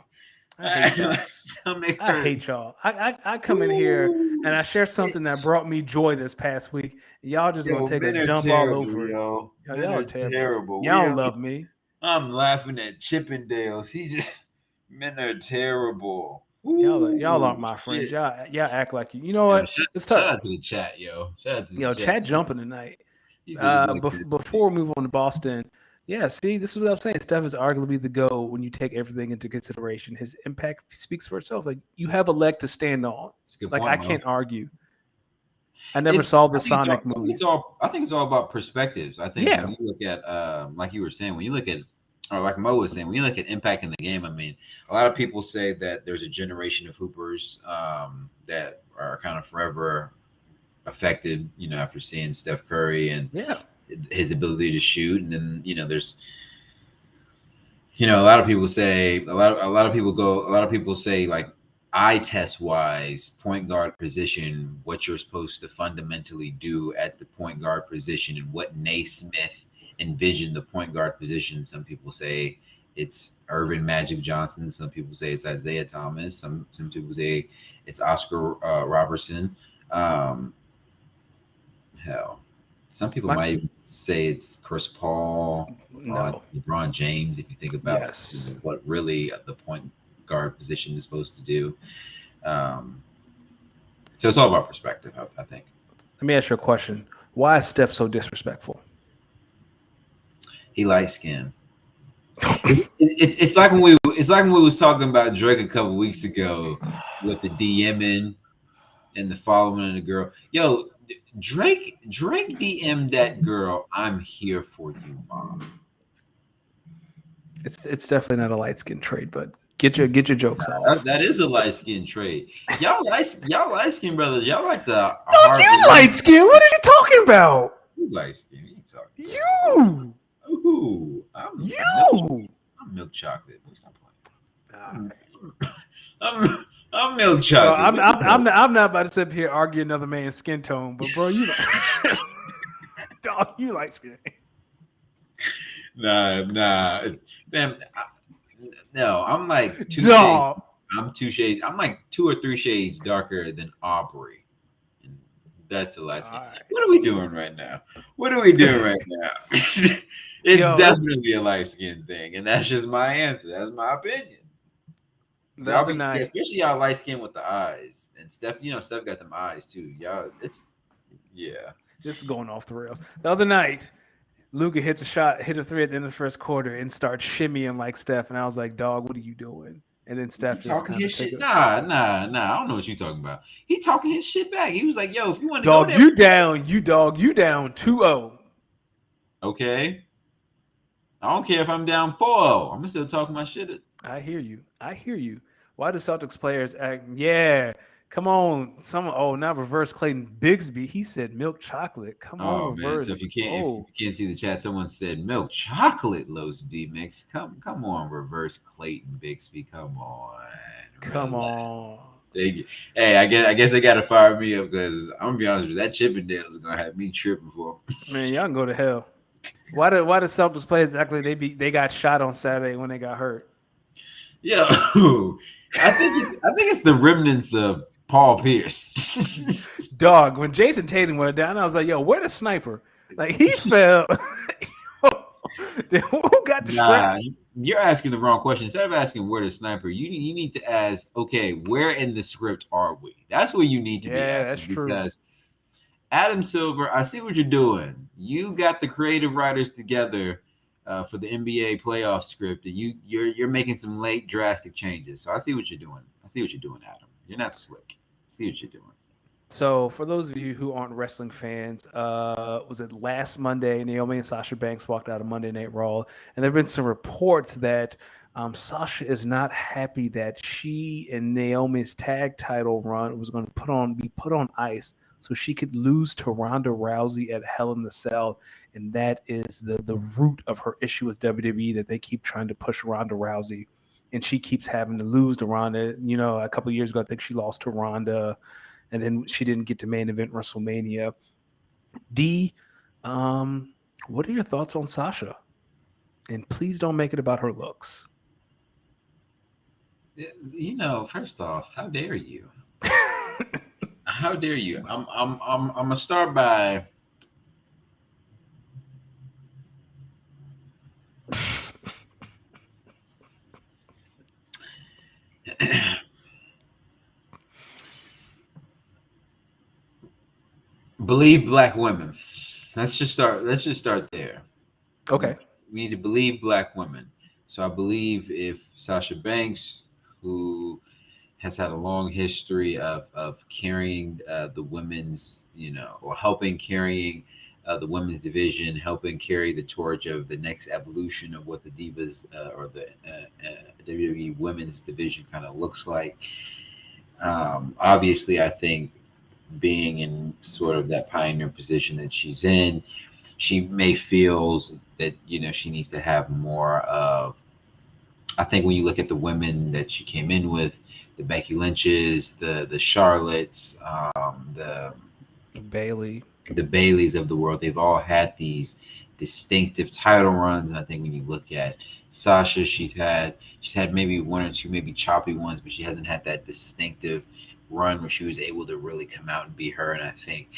I hate my y'all. stomach I hurts. hate y'all. I come in here Ooh, and I share shit. something that brought me joy this past week. Y'all just gonna Yo, take a men are dump all terrible, over it. yo. Men Y'all are are terrible. terrible. Y'all We don't are. love me. I'm laughing at Chippendales. He just men are terrible. Y'all Ooh, aren't my friends. shit. Y'all act like you. You know Yo, what? Let's shout talk. out to the chat, yo. Shout out to the Yo, chat. chat jumping tonight. He said it's like that to me. Before we move on to Boston, yeah, see, this is what I'm saying. Steph is arguably the GOAT when you take everything into consideration. His impact speaks for itself. Like you have a leg to stand on. It's a good Like point, I Mo. can't argue. I never saw the Sonic movie. I think it's all about perspectives. I think when Yeah, you look at like you were saying, when you look at or like Mo was saying, when you look at impact in the game, I mean, a lot of people say that there's a generation of hoopers that are kind of forever affected, after seeing Steph Curry and yeah. his ability to shoot. And then, there's a lot of people say a lot of people say like eye test wise, point guard position, what you're supposed to fundamentally do at the point guard position and what Naismith envisioned the point guard position. Some people say it's Irvin Magic Johnson. Some people say it's Isaiah Thomas. Some people say it's Oscar Robertson. Um, hell, some people My might even say it's Chris Paul, no. LeBron James. If you think about Yes. what really the point guard position is supposed to do, um, so it's all about perspective. I think Let me ask you a question. Why is Steph so disrespectful? he light skin. It's like when we was talking about Drake a couple weeks ago with the DMing and the following of the girl. Yo, Drake DM'd that girl. I'm here for you, mom. It's definitely not a light skin trade, but get your jokes That, off. that is a light skin trade. Y'all light skin brothers. Y'all like to Dog, harbor. you light skin. What are you talking about? You light skin. You talking You. about? Ooh, You. I'm milk chocolate. Please stop All playing. right. I'm milk Bro, chocolate. I'm not about to sit up here argue another man's skin tone, but bro, you dog, you light skin. Nah, man. No, I'm like two shades. Dog. I'm 2 shades. I'm like 2 or 3 shades darker than Aubrey, and that's a light All skin. right. What are we doing right now? What are we doing right now? It's Yo, definitely a light skin thing, and that's just my answer. That's my opinion. the Y'all other be, night, especially y'all light skin with the eyes, and Steph. Steph got them eyes too. Y'all, yeah. this is going off the rails. The other night, Luca hits a shot, hit a three at the end of the first quarter, and starts shimmying like Steph. And I was like, dog, what are you doing? And then He Steph just talking kind his of take shit. it. Nah. I don't know what you talking about. He talking his shit back. He was like, "Yo, if you want to go Dog, there, you down. You down 2-0. okay. I don't care if I'm down 4-0. I'm still talking my shit." I hear you. I hear you. Why do Celtics players act? Yeah, come on. Some now reverse Clayton Bigsby. He said milk chocolate. Come on, Oh man! So reverse. if you can't see the chat, someone said milk chocolate Los D mix. Come on, reverse Clayton Bixby. Come on, Come relax. on. Hey, I guess they gotta fire me up because I'm gonna be honest with you, that Chippendale is gonna have me tripping for. Man, y'all can go to hell. Why the Celtics players exactly they got shot on Saturday when they got hurt? Yeah, I think it's the remnants of Paul Pierce. Dog, when Jason Tatum went down, I was like, yo, where the sniper? Like he fell. Who got the strap? Nah, you're asking the wrong question. Instead of asking where the sniper, you need to ask, okay, where in the script are we? That's what you need to be Yeah, that's asking true. because Adam Silver, I see what you're doing. You got the creative writers together for the NBA playoff script, and you're making some late drastic changes. So I see what you're doing. I see what you're doing, Adam. You're not slick. I see what you're doing. So, for those of you who aren't wrestling fans, was it last Monday? Naomi and Sasha Banks walked out of Monday Night Raw, and there have been some reports that Sasha is not happy that she and Naomi's tag title run was going to be put on ice so she could lose to Ronda Rousey at Hell in the Cell, and that is the root of her issue with WWE, that they keep trying to push Ronda Rousey, and she keeps having to lose to Ronda. You know, a couple of years ago, I think she lost to Ronda, and then she didn't get to main event WrestleMania. D, um, what are your thoughts on Sasha? And please don't make it about her looks. First off, how dare you? How dare you? I'm gonna start by believe black women. Let's just start there. Okay. We need to believe black women. So I believe if Sasha Banks, who has had a long history of carrying the women's, or helping carrying the women's division, helping carry the torch of the next evolution of what the Divas or the WWE women's division kind of looks like. Obviously, I think being in sort of that pioneer position that she's in, she may feels that she needs to have more of. I think when you look at the women that she came in with, the Becky Lynches, the Charlottes, Bailey. the Baileys of the world, they've all had these distinctive title runs. And I think when you look at Sasha, she's had maybe one or two maybe choppy ones, but she hasn't had that distinctive run where she was able to really come out and be her. And I think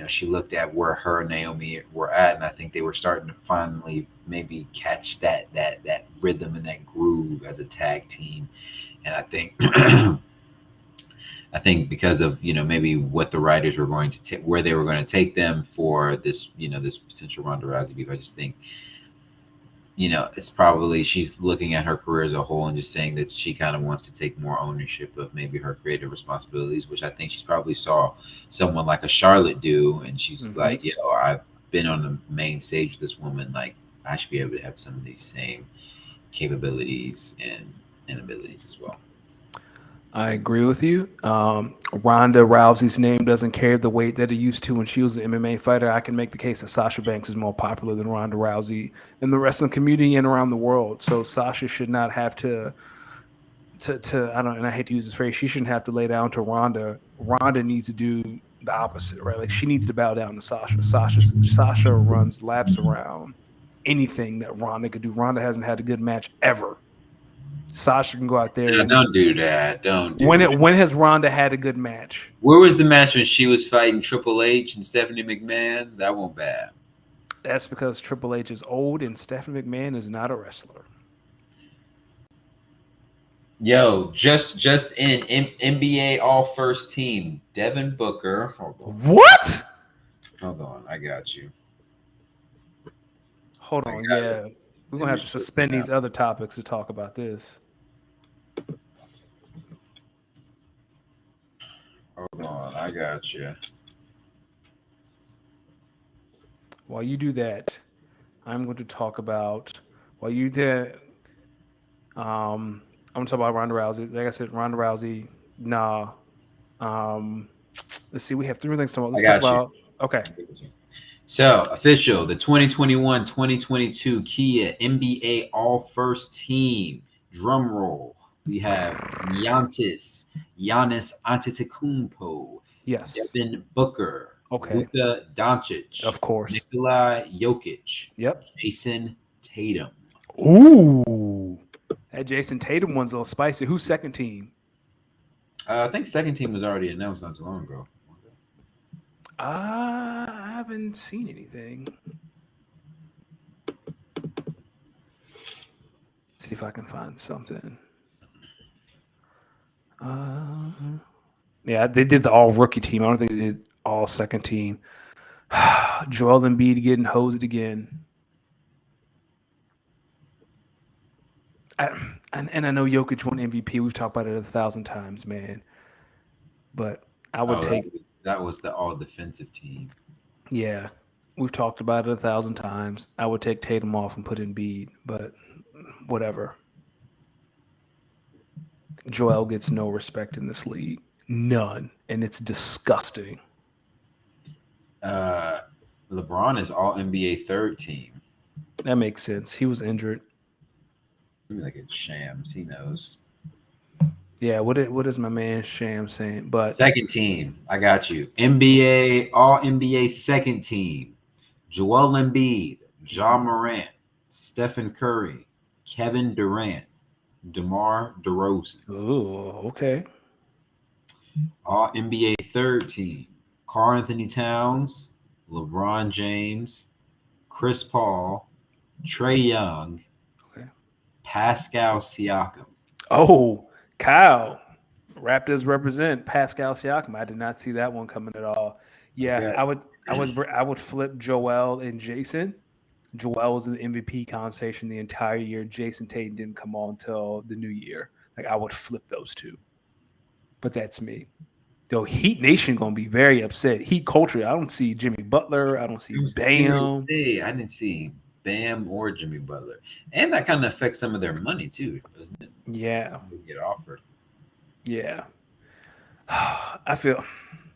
she looked at where her and Naomi were at, and I think they were starting to finally maybe catch that rhythm and that groove as a tag team. And I think I think because of maybe what the writers were going to take, where they were going to take them for this this potential Ronda Rousey beef, I just think it's probably she's looking at her career as a whole and just saying that she kind of wants to take more ownership of maybe her creative responsibilities, which I think she's probably saw someone like a Charlotte do, and she's Mm-hmm. like, I've been on the main stage with this woman, like I should be able to have some of these same capabilities and abilities as well. I agree with you. Ronda Rousey's name doesn't carry the weight that it used to when she was an MMA fighter. I can make the case that Sasha Banks is more popular than Ronda Rousey in the wrestling community and around the world. So Sasha should not have to I don't, and I hate to use this phrase, she shouldn't have to lay down to Ronda. Ronda needs to do the opposite, right? Like she needs to bow down to Sasha. Sasha runs laps around anything that Ronda could do. Ronda hasn't had a good match ever. Sasha can go out there Yeah, and don't do that. Don't do it. when has Ronda had a good match? Where was the match when she was fighting Triple H and Stephanie McMahon? That won't bad. That's because Triple H is old and Stephanie McMahon is not a wrestler. Yo, just in NBA All First Team, Devin Booker. What? Hold on, I got you. Hold I on, got it. yeah. We're Let gonna me have to just look suspend it these up. other topics to talk about this. Hold on, I got you. While you do that, I'm going to talk about while you did. I'm gonna talk about Ronda Rousey. Like I said, Ronda Rousey. Nah. Um, let's see. We have three more things to talk about. I Let's talk got you. about. Okay. So, official, the 2021-2022 Kia NBA All First Team. Drum roll. We have Giannis Antetokounmpo, Yes. Devin Booker, Okay. Luca Doncic, Of course. Nikola Jokic, Yep. Jason Tatum. Ooh. That Jason Tatum one's a little spicy. Who's second team? I think second team was already announced not too long ago. I haven't seen anything. See if I can find something. Uh, yeah, they did the all rookie team. I don't think they did all second team. Joel Embiid getting hosed again. I, and I know Jokic won MVP. We've talked about it 1,000 times, man. But I would Oh, take, that was the all defensive team. yeah, we've talked about it 1,000 times. I would take Tatum off and put in Embiid, but whatever. Joel gets no respect in this league. None, and it's disgusting. Uh, LeBron is all NBA third team. That makes sense. He was injured. Maybe like it's Shams. He knows. Yeah, what is my man Sham saying? But Second team. I got you. NBA, all NBA second team. Joel Embiid, John Morant, Stephen Curry, Kevin Durant, DeMar DeRozan. ooh, okay. All NBA third team. Karl Anthony Towns, LeBron James, Chris Paul, Trey Young, Okay. Pascal Siakam. Oh, Kyle. Raptors represent Pascal Siakam. I did not see that one coming at all. Yeah, Okay. I would flip Joel and Jason. Joel was in the MVP conversation the entire year. Jason Tatum didn't come on until the new year. Like I would flip those two. But that's me. Though Heat Nation gonna be very upset. Heat culture. I don't see Jimmy Butler. I don't see I was getting ready to Bam. say, I didn't see Bam or Jimmy Butler. And that kind of affects some of their money too, doesn't it? Yeah, They get offered. yeah. I feel.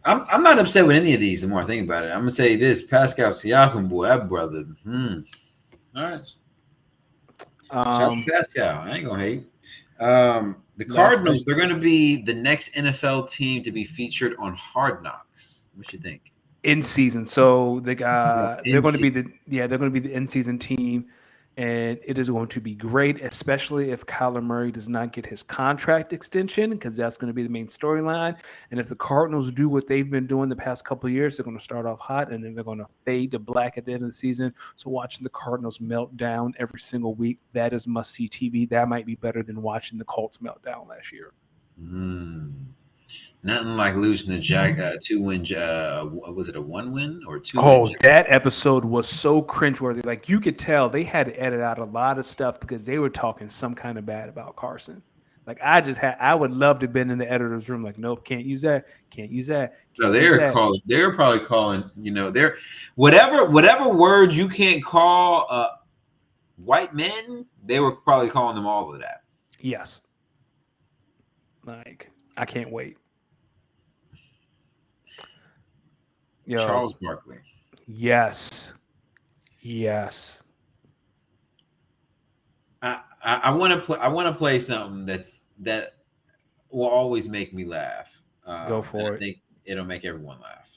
I'm not upset with any of these the more I think about it. I'm gonna say this Pascal Siakam, boy, that brother. All right. Shout out to Um, Pascal. I ain't gonna hate. The last Cardinals, thing they're gonna be the next NFL team to be featured on Hard Knocks. What you think? in season. So Yeah, they're in going to be season. the in season team, and it is going to be great, especially if Kyler Murray does not get his contract extension because that's going to be the main storyline. And if the Cardinals do what they've been doing the past couple of years, they're going to start off hot and then they're going to fade to black at the end of the season. So watching the Cardinals melt down every single week, that is must see TV. That might be better than watching the Colts melt down last year. Mm. Nothing like losing the Jack 2 win. Was it a 1 win or 2 win? Oh, that episode was so cringeworthy. Like you could tell they had to edit out a lot of stuff because they were talking some kind of bad about Carson. Like I would love to have been in the editor's room. Like, nope, can't use that, can't use that, No, can't use that. They're probably calling. They're whatever words you can't call white men. They were probably calling them all of that. Yes, like I can't wait. Yo, Charles Barkley. yes, yes. I want to play. I want to play something that will always make me laugh. Go And for I it. think it'll make everyone laugh.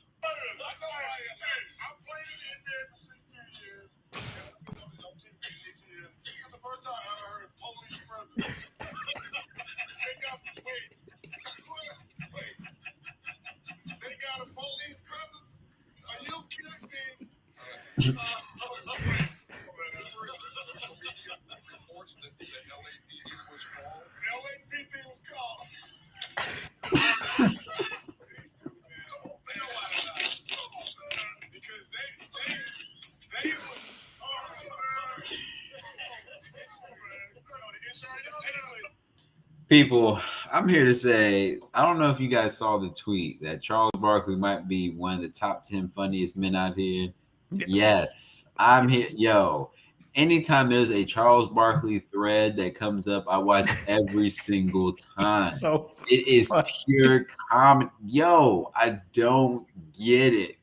People, I'm here to say, I don't know if you guys saw the tweet that Charles Barkley might be one of the top 10 funniest men out here. Yes, Yes, I'm here. yes. Yo, anytime there's a Charles Barkley thread that comes up, I watch every single It's time. so It is fun. pure comedy. Yo, I don't get it.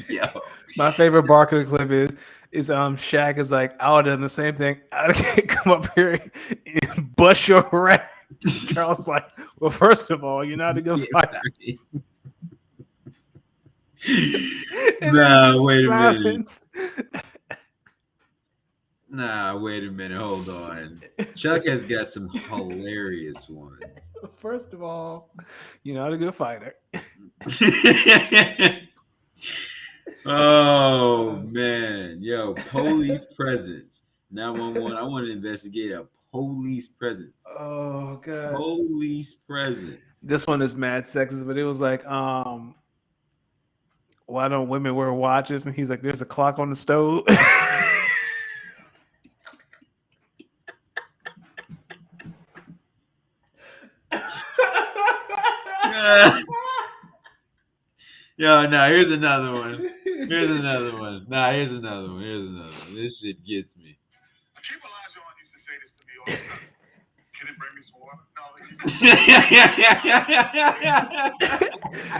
Yo, My favorite Barkley clip is Shaq is like, I would have done the same thing. I can't come up here and bust your rap. Charles like, well, first of all, you're not a good yeah, fighter. right. And then it's Nah, just wait a minute. silence. Nah, wait a minute. Hold on. Chuck has got some hilarious ones. First of all, you're not a good fighter. Oh man, yo, police presence 911. I want to investigate a police presence. Oh god. Police presence. This one is mad sexist, but it was like, why don't women wear watches? And he's like, there's a clock on the stove. Yo, no, here's another one. Here's another one. Nah, here's another one. Here's another one. This shit gets me. Keep Elijah on used to say this to me all the time. Can it bring me some water? No,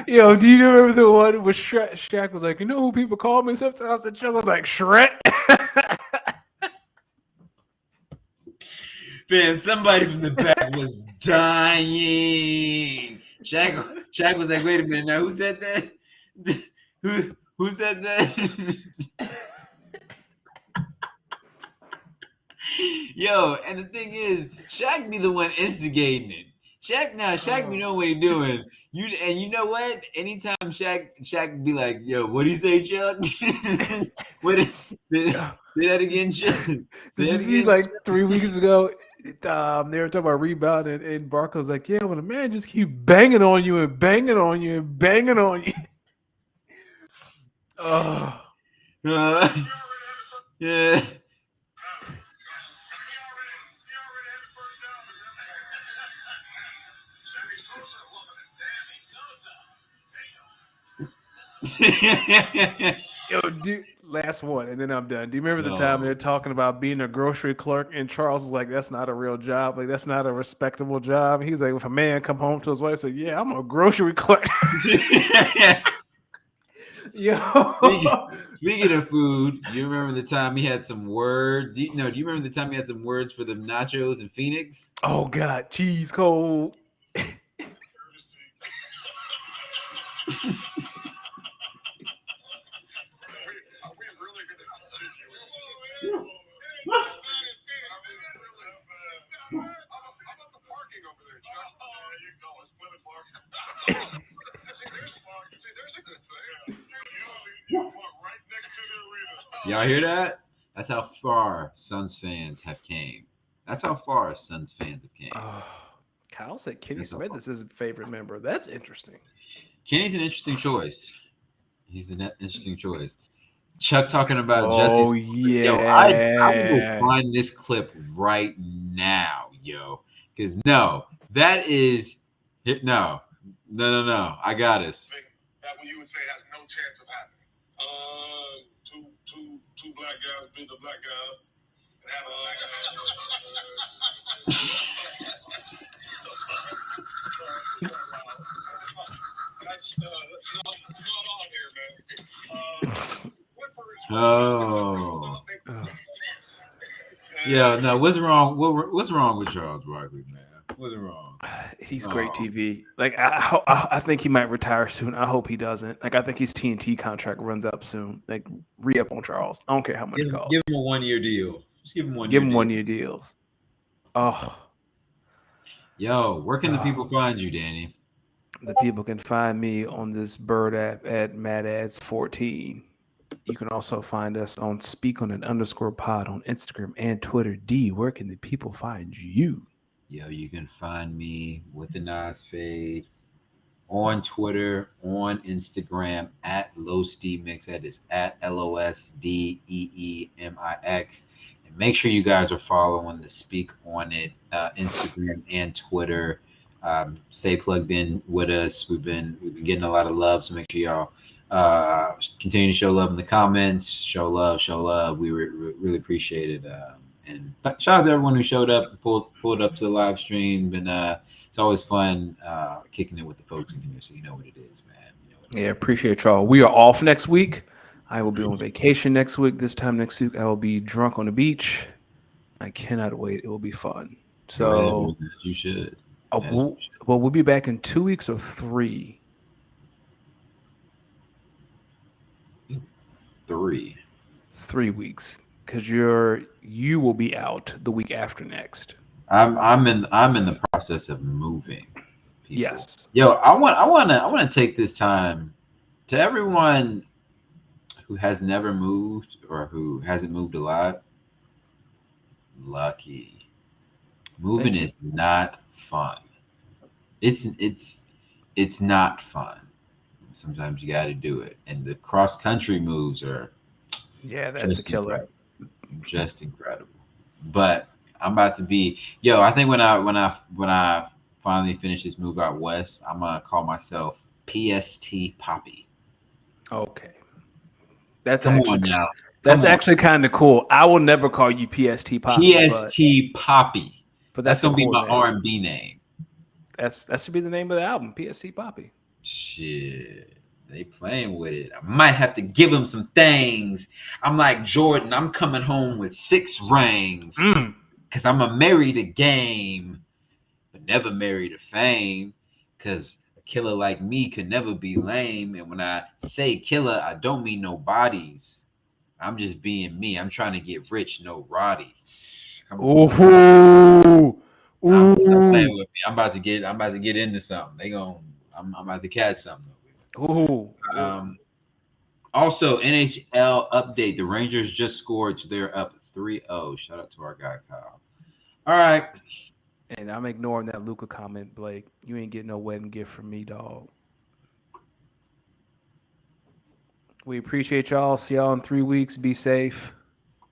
Yo, do you remember the one where Shaq was like, you know who people call me sometimes? And Chuck was like, Shrek. Fam, somebody from the back was dying. Shaq was like, wait a minute, now who said that? Who said that? Yo, and the thing is, Shaq be the one instigating it. Shaq be knowing what he doing. You know what? Anytime Shaq be like, yo, what do you say, Chuck? Say that again, Chuck. Did you see like 3 weeks ago? They were talking about rebound, and Barco's like, yeah, when a man just keep banging on you and banging on you and banging on you. Oh. Yeah. Yo, dude, last one, and then I'm done. Do you remember the time they're talking about being a grocery clerk, and Charles was like, "That's not a real job. Like, that's not a respectable job." He's like, "If a man come home to his wife, say, yeah, I'm a grocery clerk." Yo, speaking of food, you remember the time he had some words? Do you remember the time he had some words for the nachos in Phoenix? Oh God, cheese cold. Y'all hear that? That's how far Suns fans have came. That's how far Suns fans have came. Kyle said Kenny Smith is his favorite member. That's interesting. Kenny's an interesting choice. He's an interesting choice. Chuck talking about justice. Yeah. Yo, I will go find this clip right now, yo. Because that is no. I got us. That one you would say has no chance of happening. Two black guys beat the black guy and have a black guy. That's not on here, man. Yeah, no. What's wrong? What's wrong with Charles Barkley, man? What's wrong? He's great TV. Like I think he might retire soon. I hope he doesn't. Like I think his TNT contract runs up soon. Like re-up on Charles. I don't care how much it costs. Give him a 1-year deal. Just give him 1-year deals. Oh. Yo, where can the people find you, Danny? The people can find me on this bird app at MadAds14. You can also find us on _pod on Instagram and Twitter. D, where can the people find you? Yo, you can find me with the Nas Fade on Twitter, on Instagram at LowSteemix. That is at LOSDEEMIX. And make sure you guys are following the Speak On It Instagram and Twitter. Stay plugged in with us. We've been getting a lot of love, so make sure y'all continue to show love in the comments. Show love. We really appreciate it. And shout out to everyone who showed up and pulled up to the live stream. And it's always fun kicking it with the folks in here, so you know what it is, man. Appreciate y'all. We are off next week. I will be on vacation next week. This time next week, I will be drunk on the beach. I cannot wait. It will be fun. So you should. Well, we'll be back in 2 weeks or 3. 3 weeks. Because you will be out the week after next. I'm in the process of moving. People. Yes. Yo, I want to take this time to everyone who has never moved or who hasn't moved a lot. Lucky. Moving is not fun. It's not fun. Sometimes you got to do it, and the cross country moves are. Yeah, that's a killer. Just incredible. But I'm about to be I think when I finally finish this move out west, I'm gonna call myself PST Poppy. Okay. That's actually kind of cool. I will never call you PST Poppy. PST Poppy. But that's gonna be cool my R&B name. That should be the name of the album, PSC Poppy. Shit. They playing with it. I might have to give them some things. I'm like Jordan. I'm coming home with 6 rings because I'm a marry the game, but never marry the fame. Because a killer like me could never be lame. And when I say killer, I don't mean no bodies. I'm just being me. I'm trying to get rich, no Roddy. Come on. Stop playing with me. I'm about to get into something. I'm about to catch something. Also, NHL update. The Rangers just scored, so they're up 3-0. Shout out to our guy Kyle. All right. And I'm ignoring that Luca comment, Blake. You ain't getting no wedding gift from me, dog. We appreciate y'all. See y'all in 3 weeks. Be safe.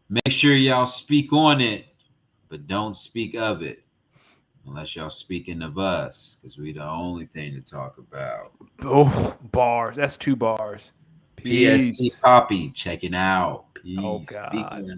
Make sure y'all speak on it, but don't speak of it. Unless y'all speaking of us, because we the only thing to talk about. Oh, bars. That's 2 bars. Peace. PSC Poppy checking out. Peace. Oh, God.